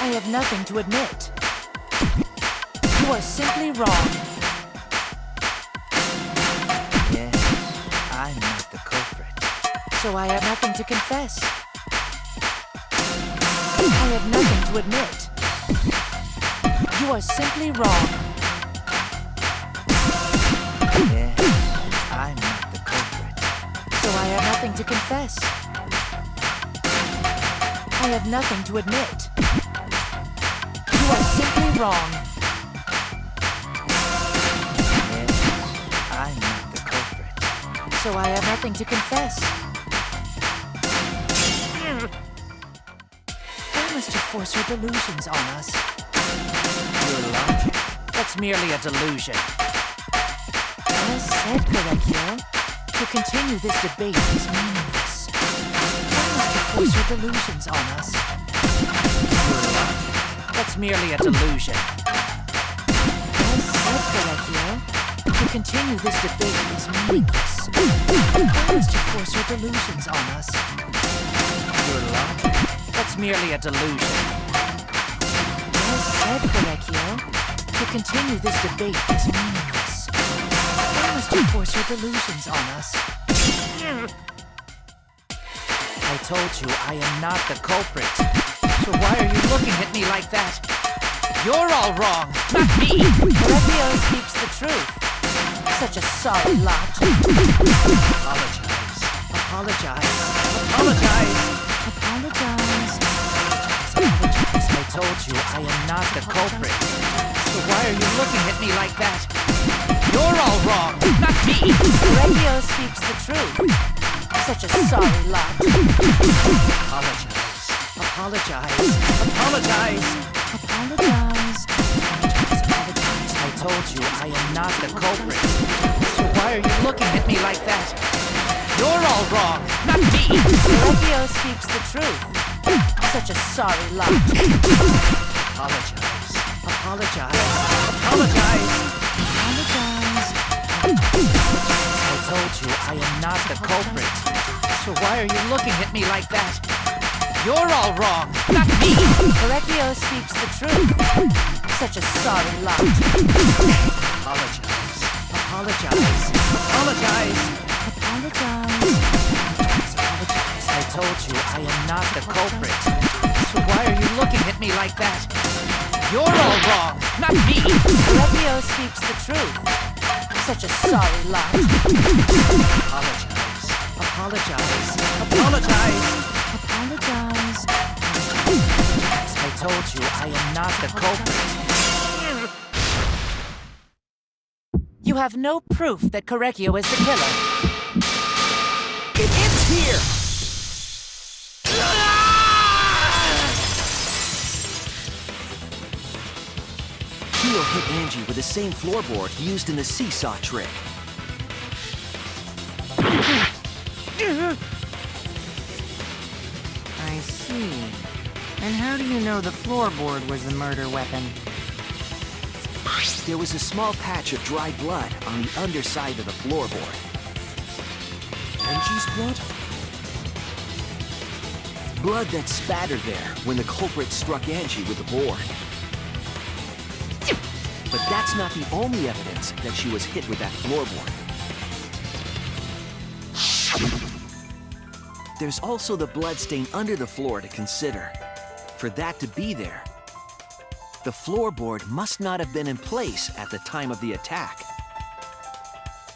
I have nothing to admit. You are simply wrong. Yes, I'm not the culprit. So I have nothing to confess. I have nothing to admit. You are simply wrong. Yes, I'm not the culprit. So I have nothing to confess. I have nothing to admit. You are simply wrong. Yes, I'm not the culprit. So I have nothing to confess. Why must you force your delusions on us? Your logic? That's merely a delusion. Well said, Correcchio. To continue this debate is meaningless. Why must you force your delusions on us? Your logic? That's merely a delusion. Well said, Correcchio. To continue this debate is meaningless. Why must you force your delusions on us? Your logic? That's merely a delusion. Well said, Correcchio. To continue this debate is meaningless. Why must you force your delusions on us? I told you I am not the culprit. So why are you looking at me like that? You're all wrong, not me! Correcchio speaks the truth. Such a sorry lot. Apologize. Apologize. Apologize. Apologize. Apologize. I told you I am not the culprit. So why are you looking at me like that? You're all wrong, not me! Correcchio speaks the truth. Such a sorry lot. Apologize. Apologize. Apologize. Apologize. Apologize. I told you I am not the culprit. So why are you looking at me like that? You're all wrong, not me! Correcchio speaks the truth. Such a sorry lot. Apologize. Apologize. Apologize. Apologize. I told you I am not the culprit. So why are you looking at me like that? You're all wrong, not me! Correcchio speaks the truth. Such a sorry lot. Apologize. Apologize. Apologize. Apologize. told you I am not the culprit. So why are you looking at me like that? You're all wrong, not me. Rapio speaks the truth. Such a sorry lot. Apologize. Apologize. Apologize. Apologize. I told you I am not the culprit. You have no proof that Korekio is the killer. It ends here! Kyo hit Angie with the same floorboard used in the seesaw trick. I see. And how do you know the floorboard was the murder weapon? There was a small patch of dry blood on the underside of the floorboard. Angie's blood? Blood that spattered there when the culprit struck Angie with the board. But that's not the only evidence that she was hit with that floorboard. There's also the blood stain under the floor to consider. For that to be there, the floorboard must not have been in place at the time of the attack.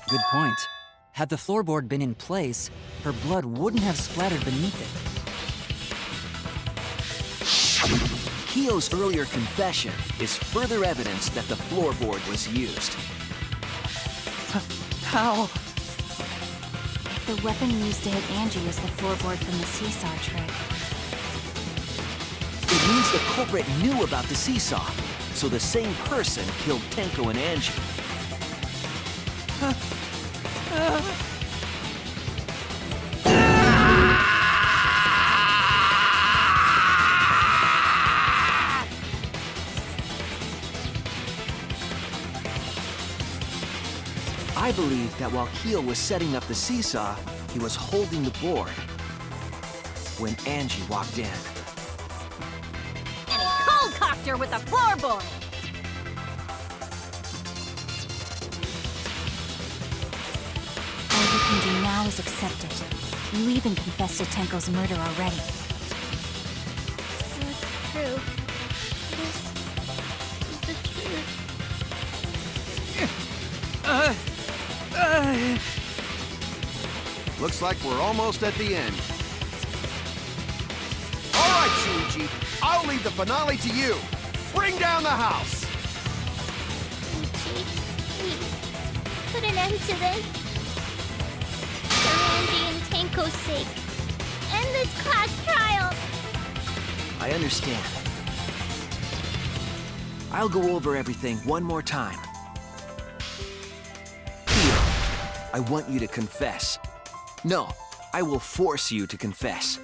Good point. Had the floorboard been in place, her blood wouldn't have splattered beneath it. Kyo's earlier confession is further evidence that the floorboard was used. How? If the weapon used to hit Angie is the floorboard from the seesaw trick, It means the culprit knew about the seesaw, so the same person killed Tenko and Angie. I believe that while Kyo was setting up the seesaw, he was holding the board when Angie walked in. And he cold-cocked her with a floorboard. all you can do now is accept it. You even confessed to Tenko's murder already. That's true. This is the truth. Looks like we're almost at the end. All right, Shuichi. I'll leave the finale to you. Bring down the house. Ichi, please, put an end to this. For Angie and Tenko's sake. End this class trial. I understand. I'll go over everything one more time. Kyo, I want you to confess. No, I will force you to confess.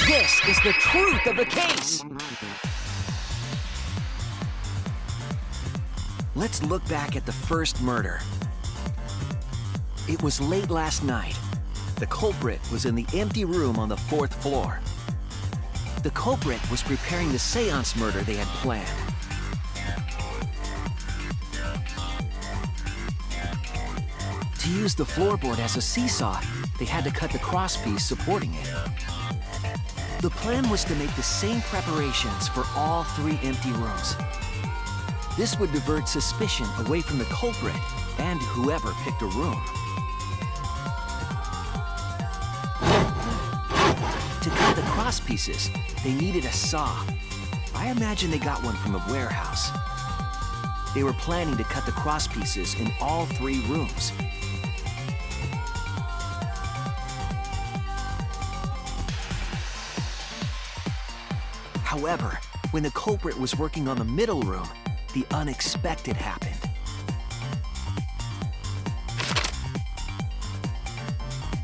This is the truth of the case! Let's look back at the first murder. It was late last night. The culprit was in the empty room on the 4th floor. The culprit was preparing the seance murder they had planned. To use the floorboard as a seesaw, they had to cut the crosspiece supporting it. The plan was to make the same preparations for all 3 empty rooms. This would divert suspicion away from the culprit and whoever picked a room. To cut the crosspieces, they needed a saw. I imagine they got one from a warehouse. They were planning to cut the crosspieces in all 3 rooms. However, when the culprit was working on the middle room, the unexpected happened.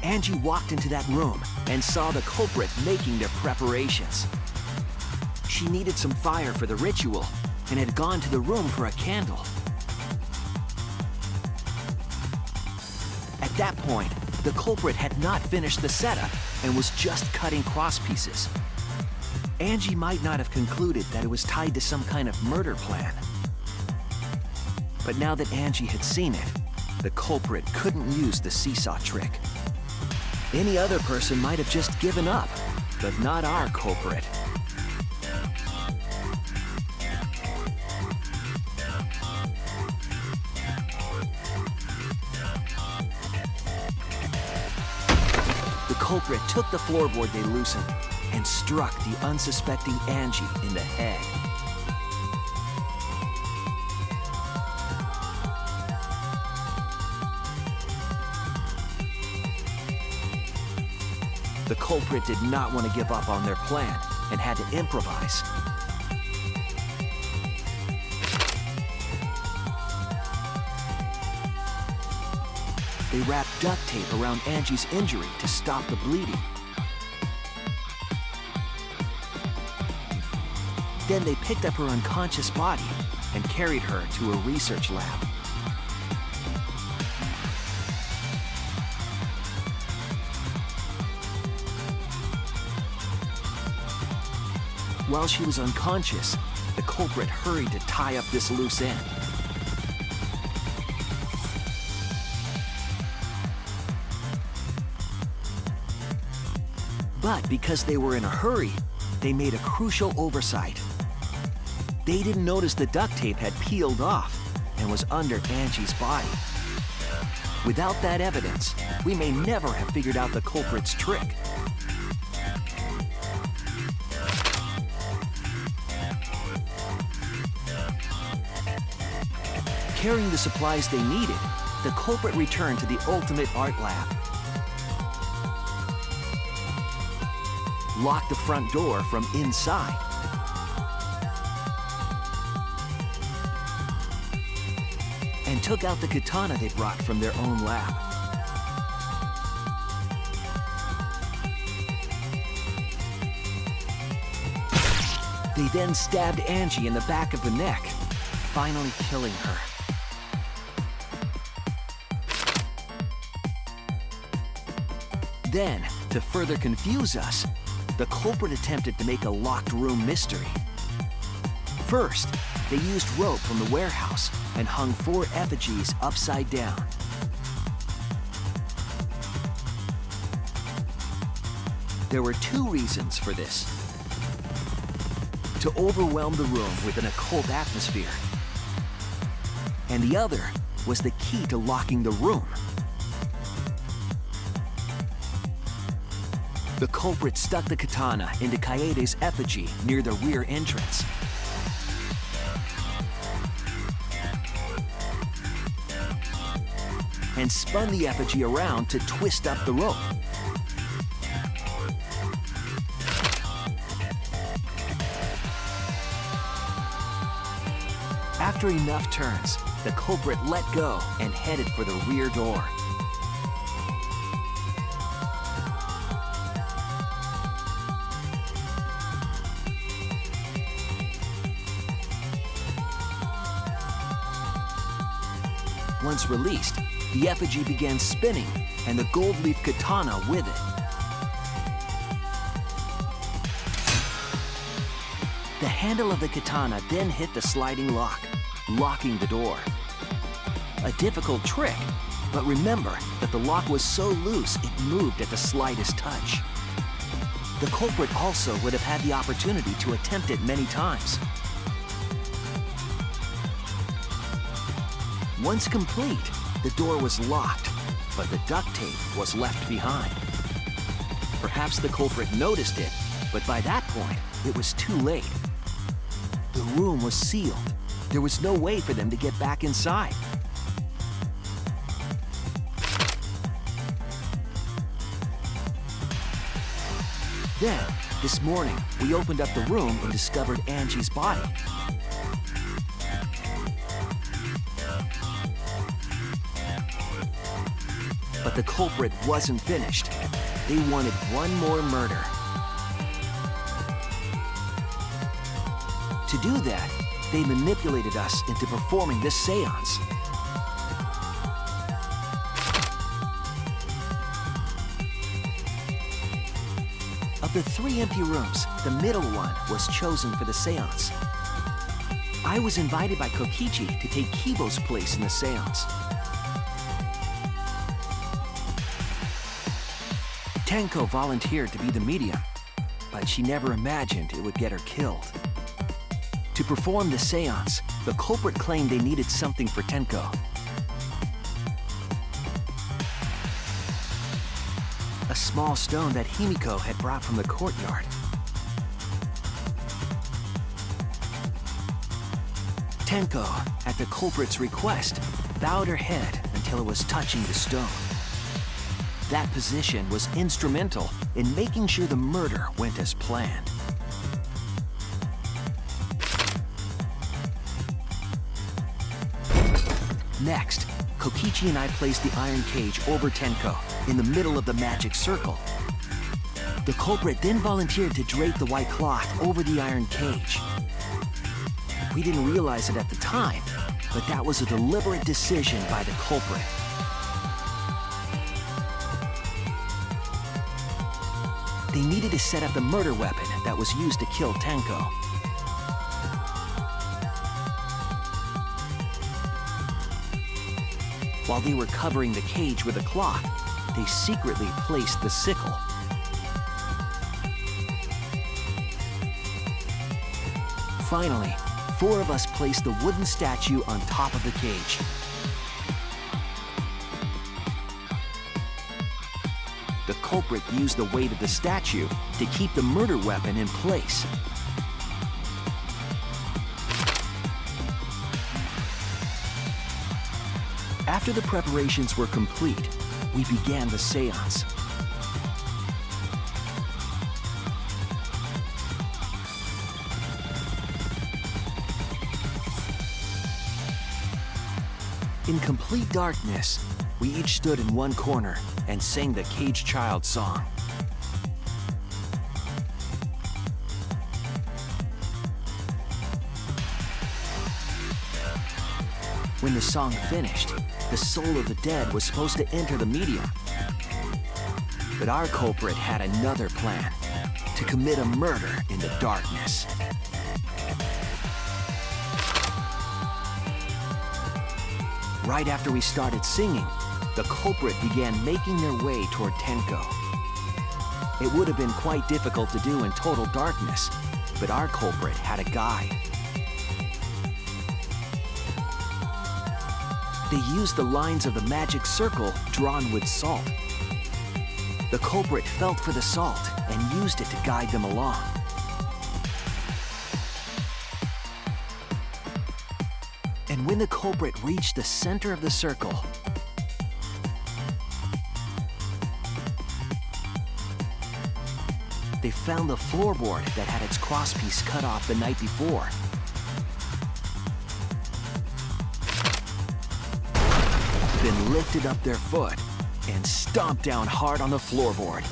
Angie walked into that room and saw the culprit making their preparations. She needed some fire for the ritual and had gone to the room for a candle. At that point, the culprit had not finished the setup and was just cutting crosspieces. Angie might not have concluded that it was tied to some kind of murder plan. But now that Angie had seen it, the culprit couldn't use the seesaw trick. Any other person might have just given up, but not our culprit. The culprit took the floorboard they loosened and struck the unsuspecting Angie in the head. The culprit did not want to give up on their plan and had to improvise. They wrapped duct tape around Angie's injury to stop the bleeding. Then they picked up her unconscious body and carried her to a research lab. While she was unconscious, the culprit hurried to tie up this loose end. But because they were in a hurry, they made a crucial oversight. They didn't notice the duct tape had peeled off and was under Angie's body. Without that evidence, we may never have figured out the culprit's trick. Carrying the supplies they needed, the culprit returned to the ultimate art lab. Locked the front door from inside. And took out the katana they brought from their own lab. They then stabbed Angie in the back of the neck, finally killing her. Then, to further confuse us, the culprit attempted to make a locked room mystery. First, they used rope from the warehouse and hung 4 effigies upside down. There were 2 reasons for this. To overwhelm the room with an occult atmosphere. And the other was the key to locking the room. The culprit stuck the katana into Kaede's effigy near the rear entrance. And spun the effigy around to twist up the rope. After enough turns, the culprit let go and headed for the rear door. Once released, the effigy began spinning, and the gold leaf katana with it. The handle of the katana then hit the sliding lock, locking the door. A difficult trick, but remember that the lock was so loose it moved at the slightest touch. The culprit also would have had the opportunity to attempt it many times. Once complete, the door was locked, but the duct tape was left behind. Perhaps the culprit noticed it, but by that point, it was too late. The room was sealed. There was no way for them to get back inside. Then, this morning, we opened up the room and discovered Angie's body. But the culprit wasn't finished. They wanted one more murder. To do that, they manipulated us into performing this seance. Of the 3 empty rooms, the middle one was chosen for the seance. I was invited by Kokichi to take Kibo's place in the seance. Tenko volunteered to be the medium, but she never imagined it would get her killed. To perform the seance, the culprit claimed they needed something for Tenko. A small stone that Himiko had brought from the courtyard. Tenko, at the culprit's request, bowed her head until it was touching the stone. That position was instrumental in making sure the murder went as planned. Next, Kokichi and I placed the iron cage over Tenko in the middle of the magic circle. The culprit then volunteered to drape the white cloth over the iron cage. We didn't realize it at the time, but that was a deliberate decision by the culprit. They needed to set up the murder weapon that was used to kill Tenko. While they were covering the cage with a cloth, they secretly placed the sickle. Finally, 4 of us placed the wooden statue on top of the cage. The culprit used the weight of the statue to keep the murder weapon in place. After the preparations were complete, we began the seance. In complete darkness, we each stood in one corner and sang the Cage Child song. When the song finished, the soul of the dead was supposed to enter the medium. But our culprit had another plan, to commit a murder in the darkness. Right after we started singing, the culprit began making their way toward Tenko. It would have been quite difficult to do in total darkness, but our culprit had a guide. They used the lines of the magic circle drawn with salt. The culprit felt for the salt and used it to guide them along. And when the culprit reached the center of the circle, they found the floorboard that had its crosspiece cut off the night before. Then lifted up their foot and stomped down hard on the floorboard.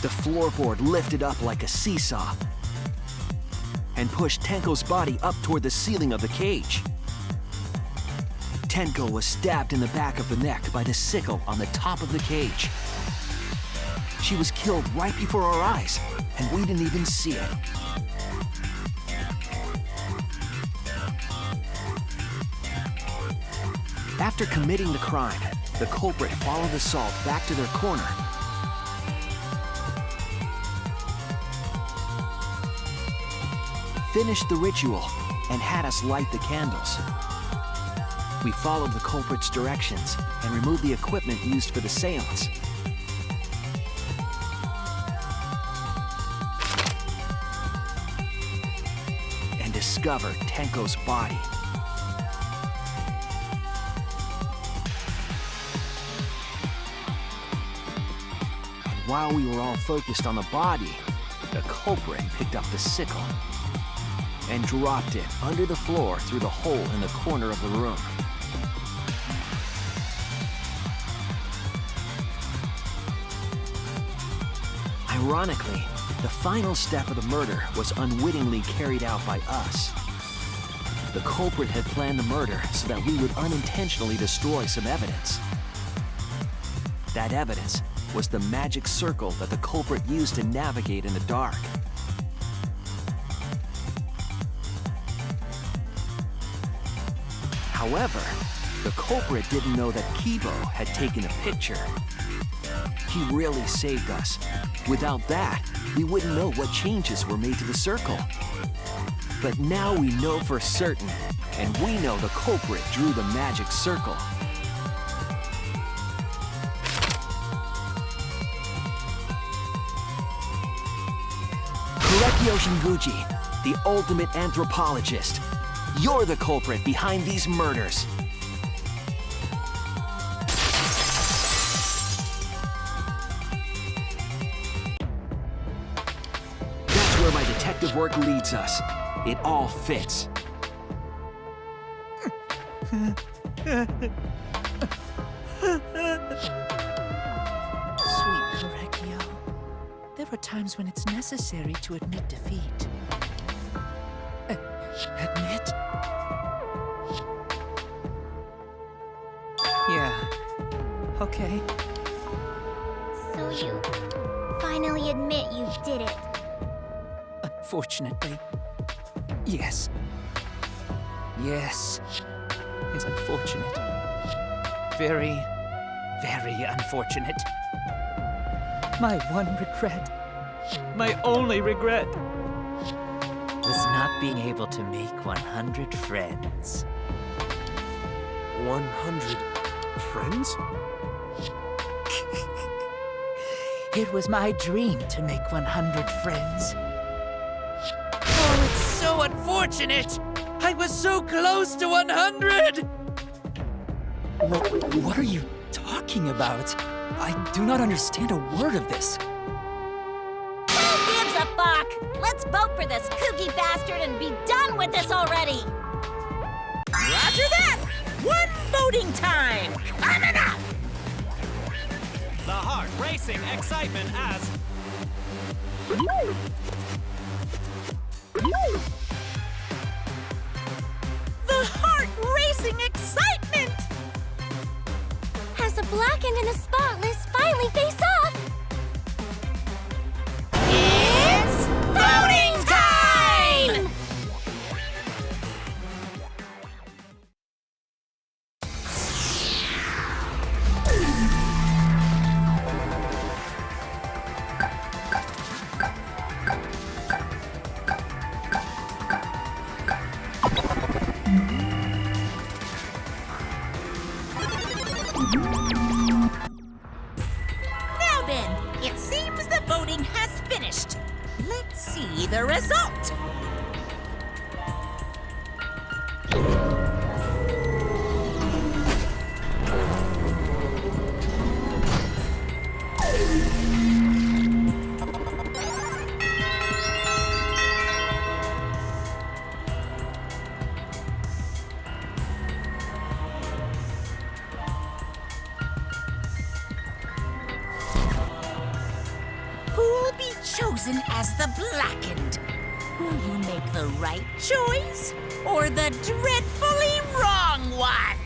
The floorboard lifted up like a seesaw and pushed Tenko's body up toward the ceiling of the cage. Tenko was stabbed in the back of the neck by the sickle on the top of the cage. She was killed right before our eyes, and we didn't even see it. After committing the crime, the culprit followed the salt back to their corner. Finished the ritual and had us light the candles. We followed the culprit's directions and removed the equipment used for the seance. And discovered Tenko's body. And while we were all focused on the body, the culprit picked up the sickle and dropped it under the floor through the hole in the corner of the room. Ironically, the final step of the murder was unwittingly carried out by us. The culprit had planned the murder so that we would unintentionally destroy some evidence. That evidence was the magic circle that the culprit used to navigate in the dark. However, the culprit didn't know that Kibo had taken a picture. He really saved us. Without that, we wouldn't know what changes were made to the circle. But now we know for certain, and we know the culprit drew the magic circle. Korekio Shinguchi, the ultimate anthropologist. You're the culprit behind these murders. That's where my detective work leads us. It all fits. Sweet Korekio, there are times when it's necessary to admit defeat. Admit? Yeah. Okay. So you finally admit you did it. Unfortunately. Yes. Yes. It's unfortunate. Very, very unfortunate. My one regret, my only regret, was not being able to make 100 friends. 100 friends? It was my dream to make 100 friends. Oh, it's so unfortunate! I was so close to 100! What are you talking about? I do not understand a word of this. Who gives a fuck? Let's vote for this kooky bastard and be done with this already! Roger that! One voting time! Coming up! The heart racing excitement as... The heart racing excitement! As the blackened and the spotless finally face off! It's voting time! chosen as the Blackened. Will you make the right choice or the dreadfully wrong one?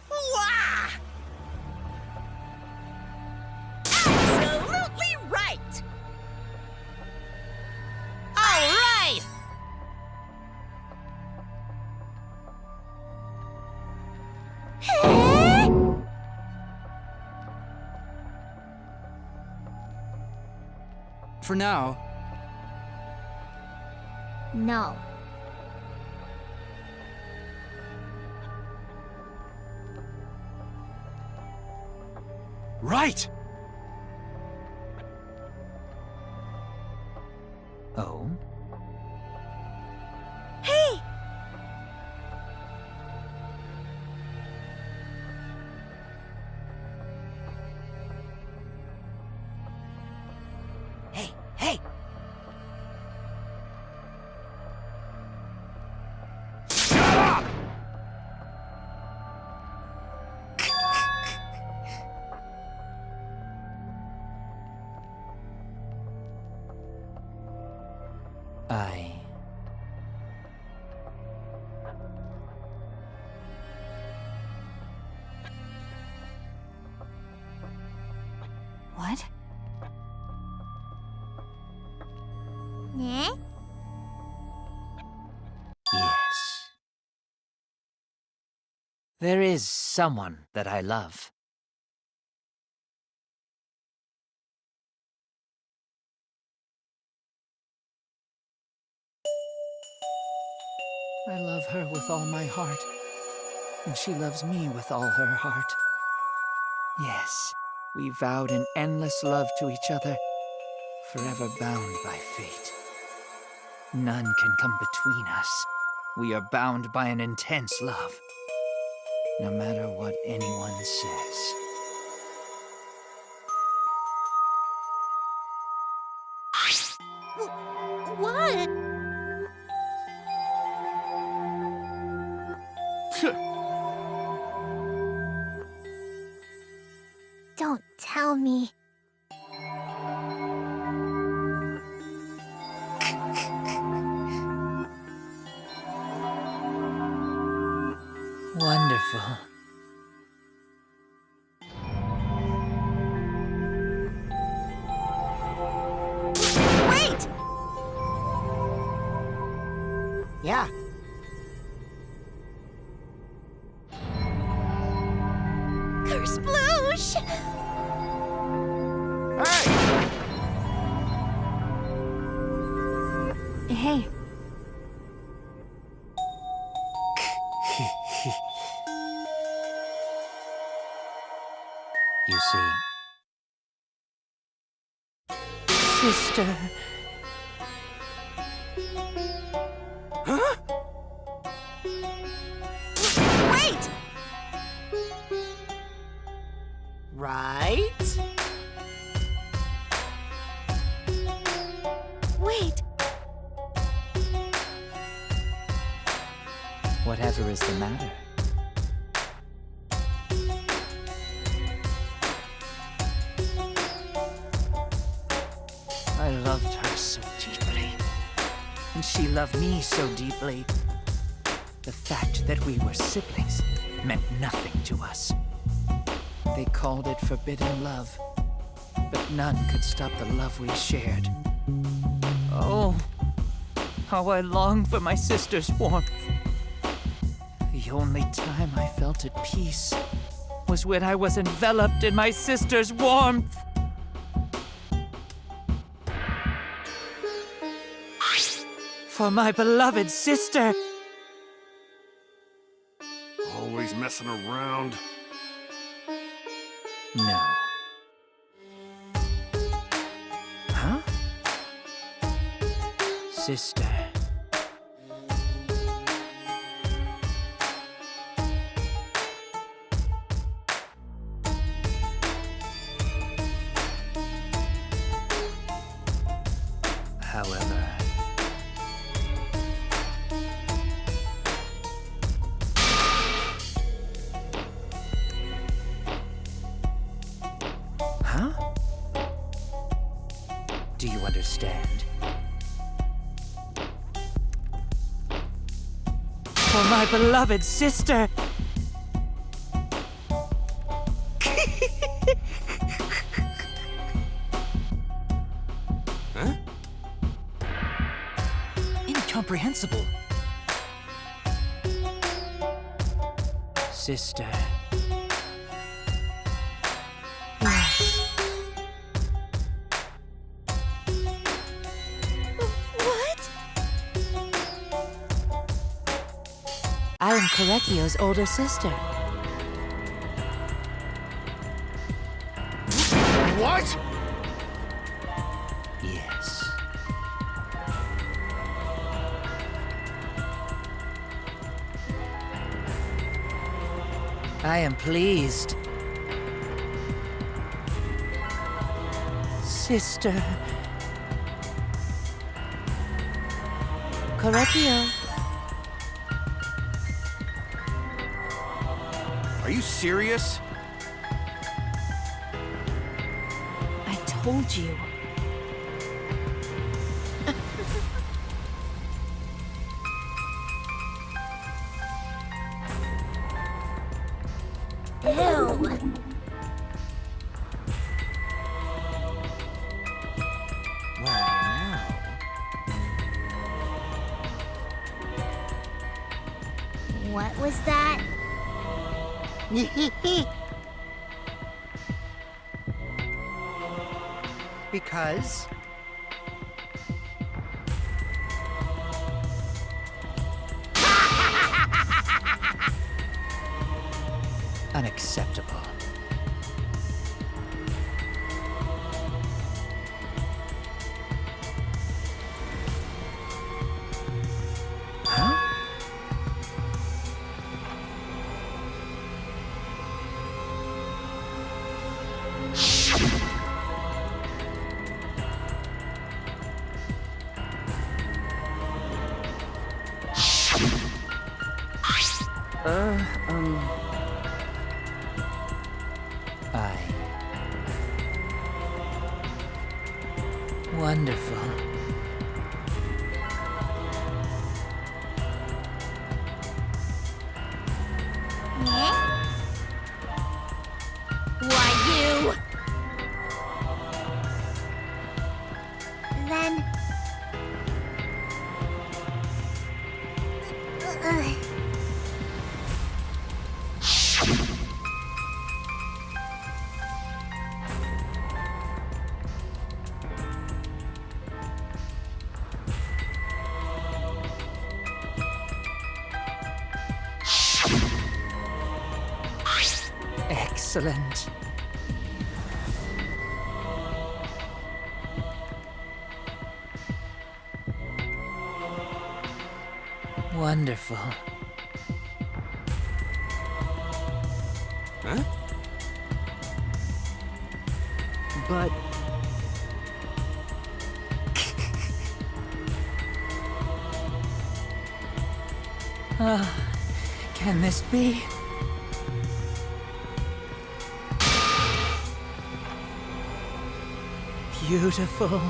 Wah! Absolutely right! All right! For now, No. Right! Oh? Hey! hey, hey! Shut up! What? Eh? Yes. There is someone that I love. I love her with all my heart, and she loves me with all her heart. Yes, we vowed an endless love to each other, forever bound by fate. None can come between us. We are bound by an intense love, no matter what anyone says. What? Don't tell me. Wonderful. Wait! Yeah. Curse Sploosh! Hey, You see. Sister. Huh? Wait! Right? Wait! Whatever is the matter? I loved her so deeply, and she loved me so deeply. The fact that we were siblings meant nothing to us. They called it forbidden love, but none could stop the love we shared. Oh, How I long for my sister's warmth. The only time I felt at peace was when I was enveloped in my sister's warmth. For my beloved sister. Always messing around. No. Huh? Sister. However, huh? Do you understand? For my beloved sister. Huh? Incomprehensible. Sister. What? I am Korekio's older sister. What? Yes. I am pleased. Sister. Korekio. Are you serious? I told you. Ew. What was that? Because Unacceptable. Huh? Wonderful. Why, you? Then... Excellent. Wonderful. Huh? But Can this be? Beautiful.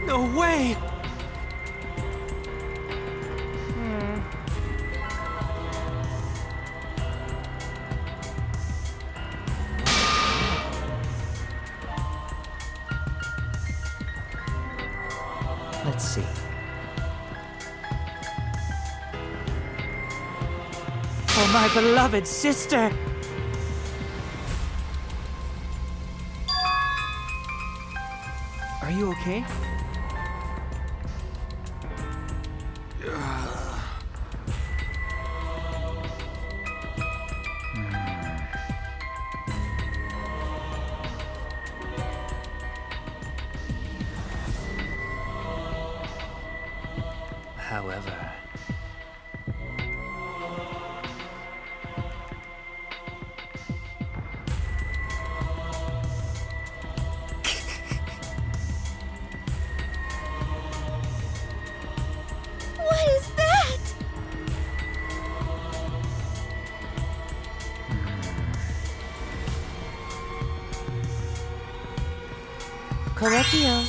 No No way! Let's see. For my beloved sister! Are you okay? However... What is that? Correctio.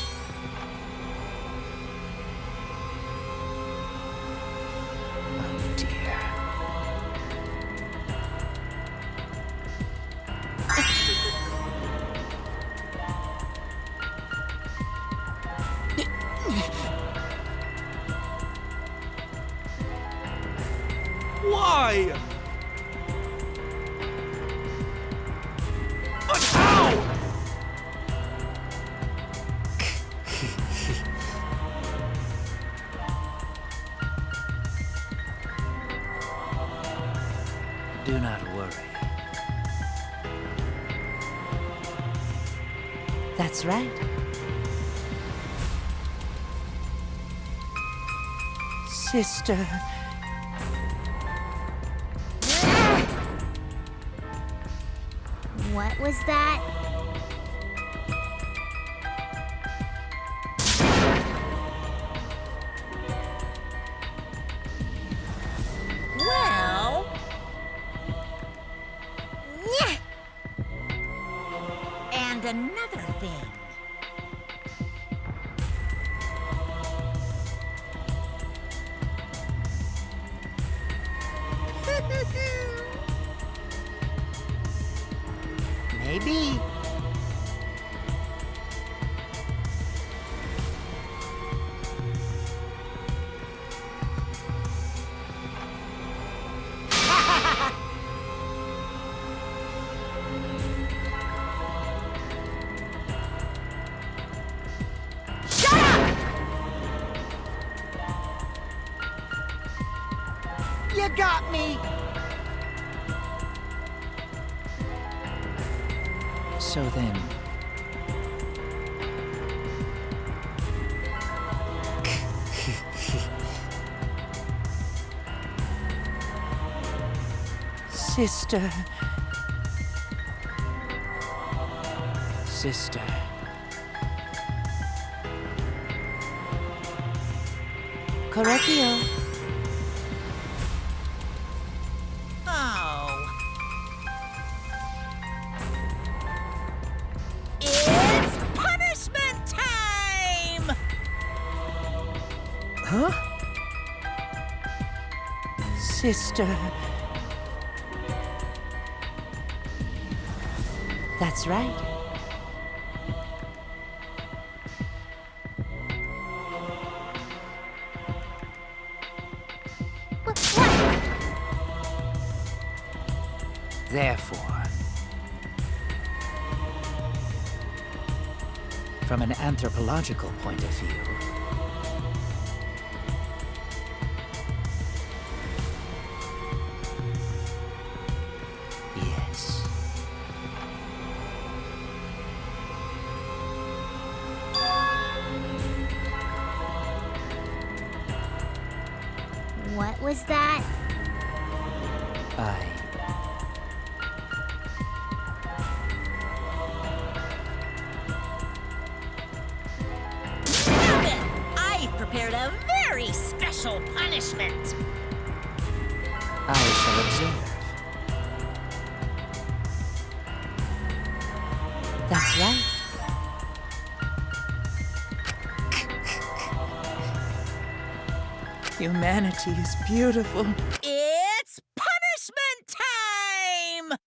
Oh dear. Why? But how? Do not worry. That's right. Sister. What was that? Well... Nyeh! And another thing. Maybe. Shut up! You got me. So then... Sister. Sister. Correctio. Oh. It's punishment time! Huh? Sister. That's right. Therefore, from an anthropological point of view, yes. What was that? Now then, I've prepared a very special punishment. I shall observe. That's right. Humanity is beautiful. It's punishment time!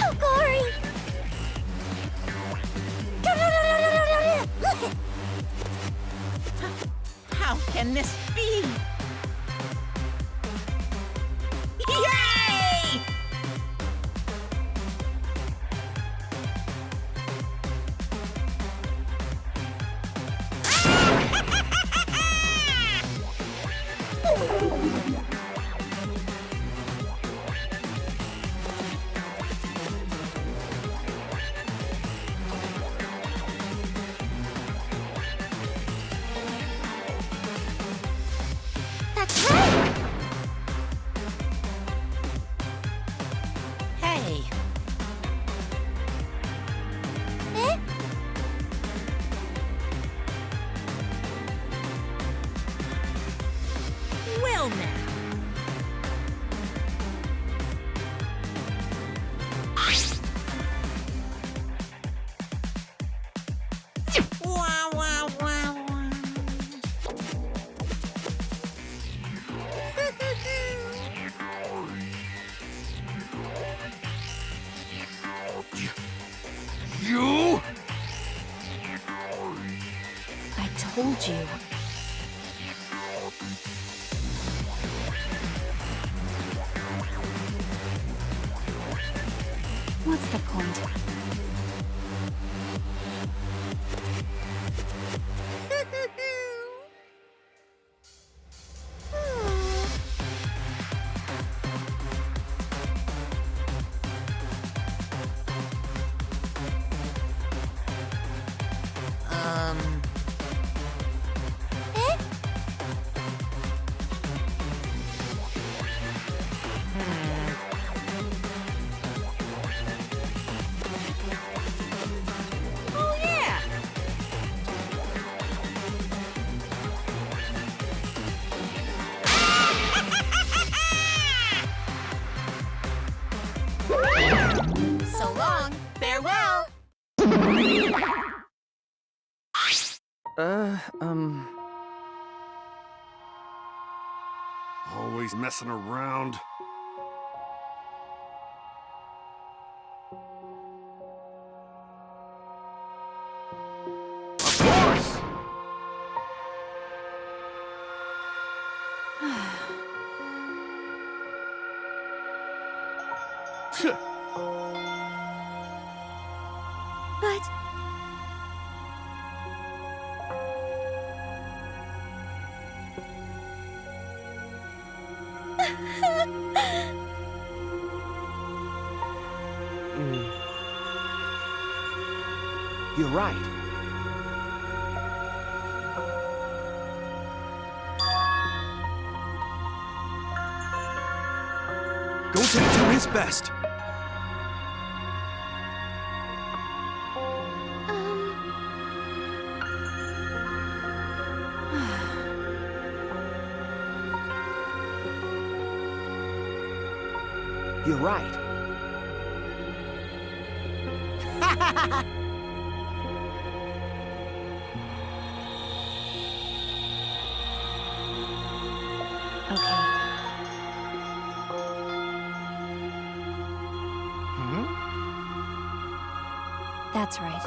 Oh, Gory! How can this be? Yay! That's right! Hey, Eh? well now. Wah, wah, wah, wah. You? I told you. What's the point? Eh? Oh, yeah. So long. Farewell. Always messing around. Of course! But... You're right. Goten do his best. You're right. Okay. That's right.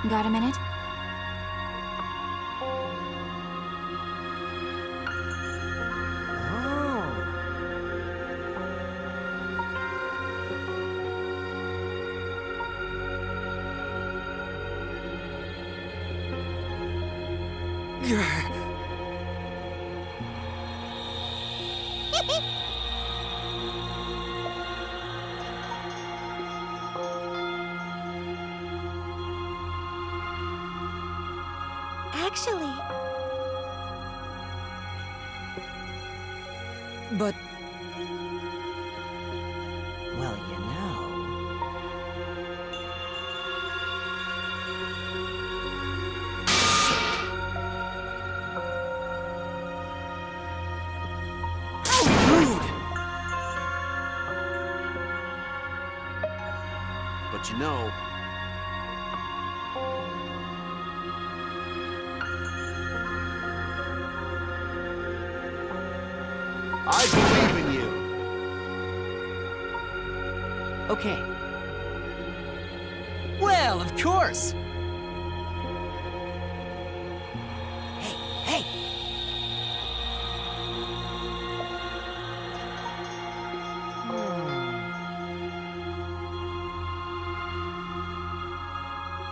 Got a minute? Actually, But... Well, you know... But you know, I believe in you. Okay. Well, of course. Hey!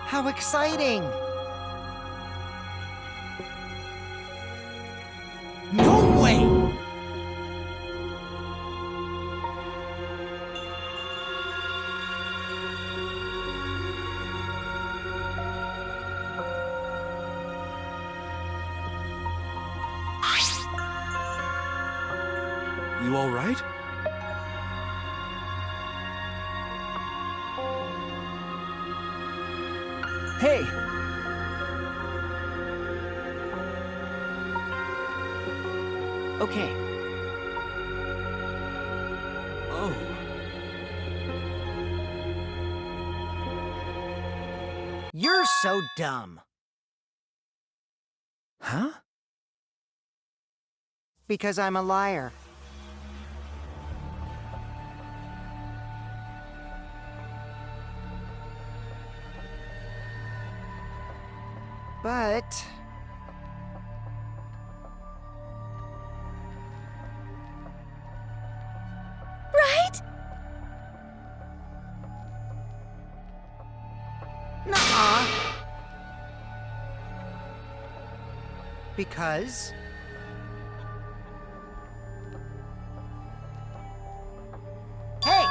How exciting! No way! You all right? Hey! Okay. Oh. You're so dumb. Huh? Because I'm a liar. But... right? Nuh-uh. Because... Hey!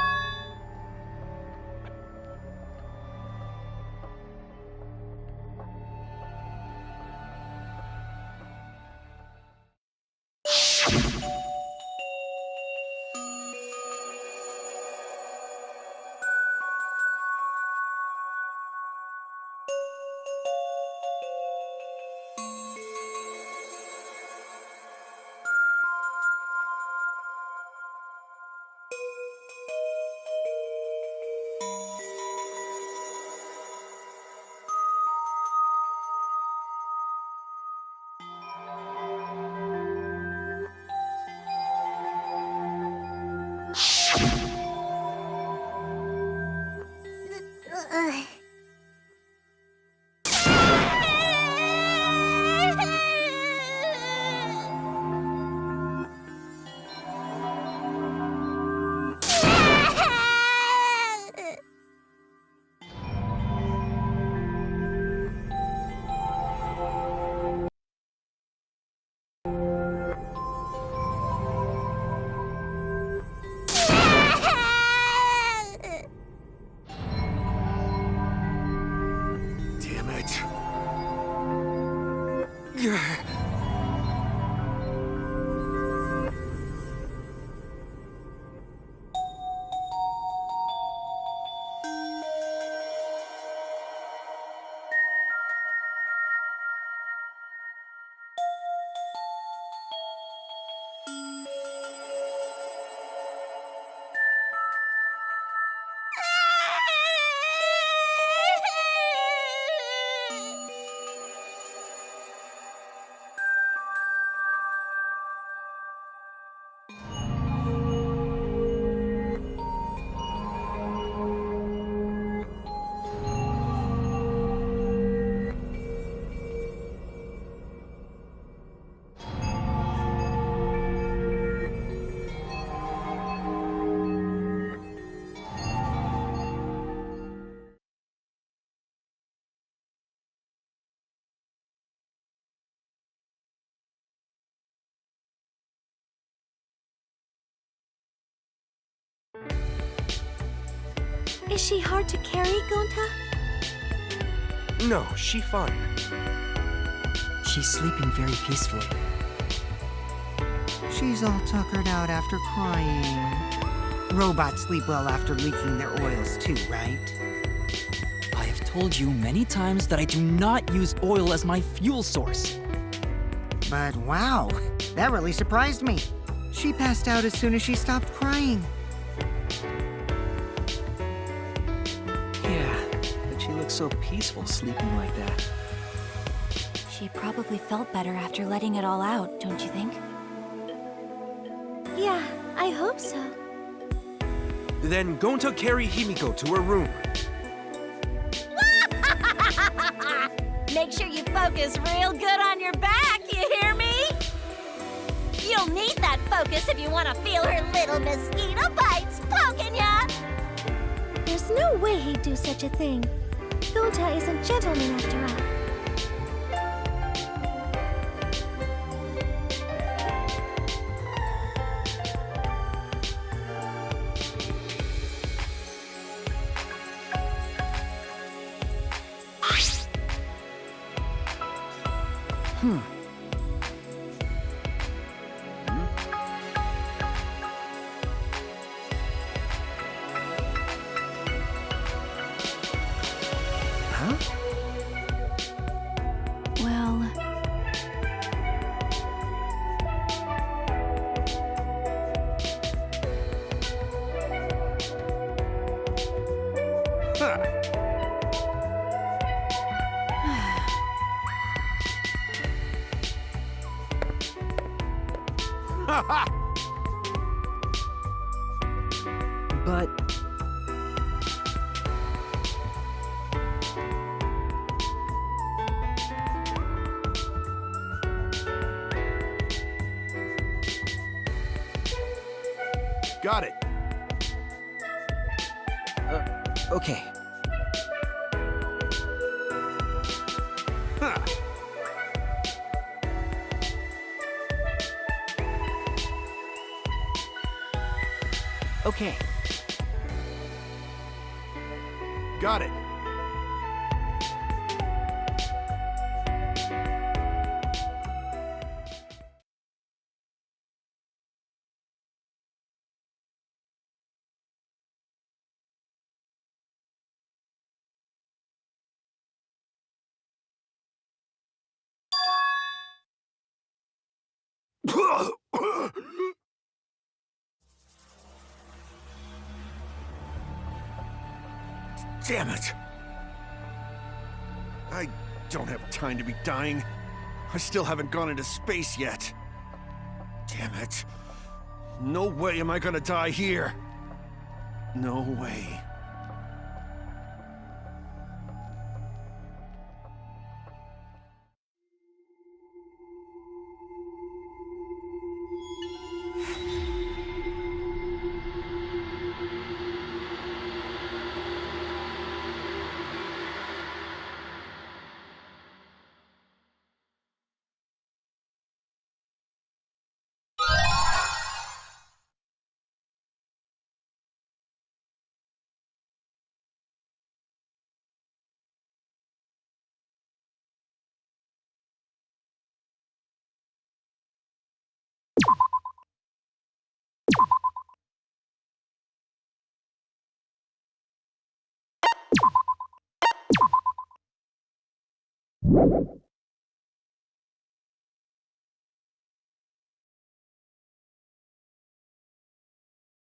Is she hard to carry, Gonta? No, she fine. She's sleeping very peacefully. She's all tuckered out after crying. Robots sleep well after leaking their oils too, right? I have told you many times that I do not use oil as my fuel source. But wow, that really surprised me. She passed out as soon as she stopped crying. Yeah, but she looks so peaceful sleeping like that. She probably felt better after letting it all out, don't you think? Yeah, I hope so. Then Gonta carry Himiko to her room. Make sure you focus real good on your back, you hear me? You'll need that focus if you want to feel her little mosquito bites poking ya! There's no way he'd do such a thing. Gonta is a gentleman after all. Well, But Got it. Okay. Huh. Okay. Got it. Damn it! I don't have time to be dying. I still haven't gone into space yet. Damn it. No way am I gonna die here. No way. You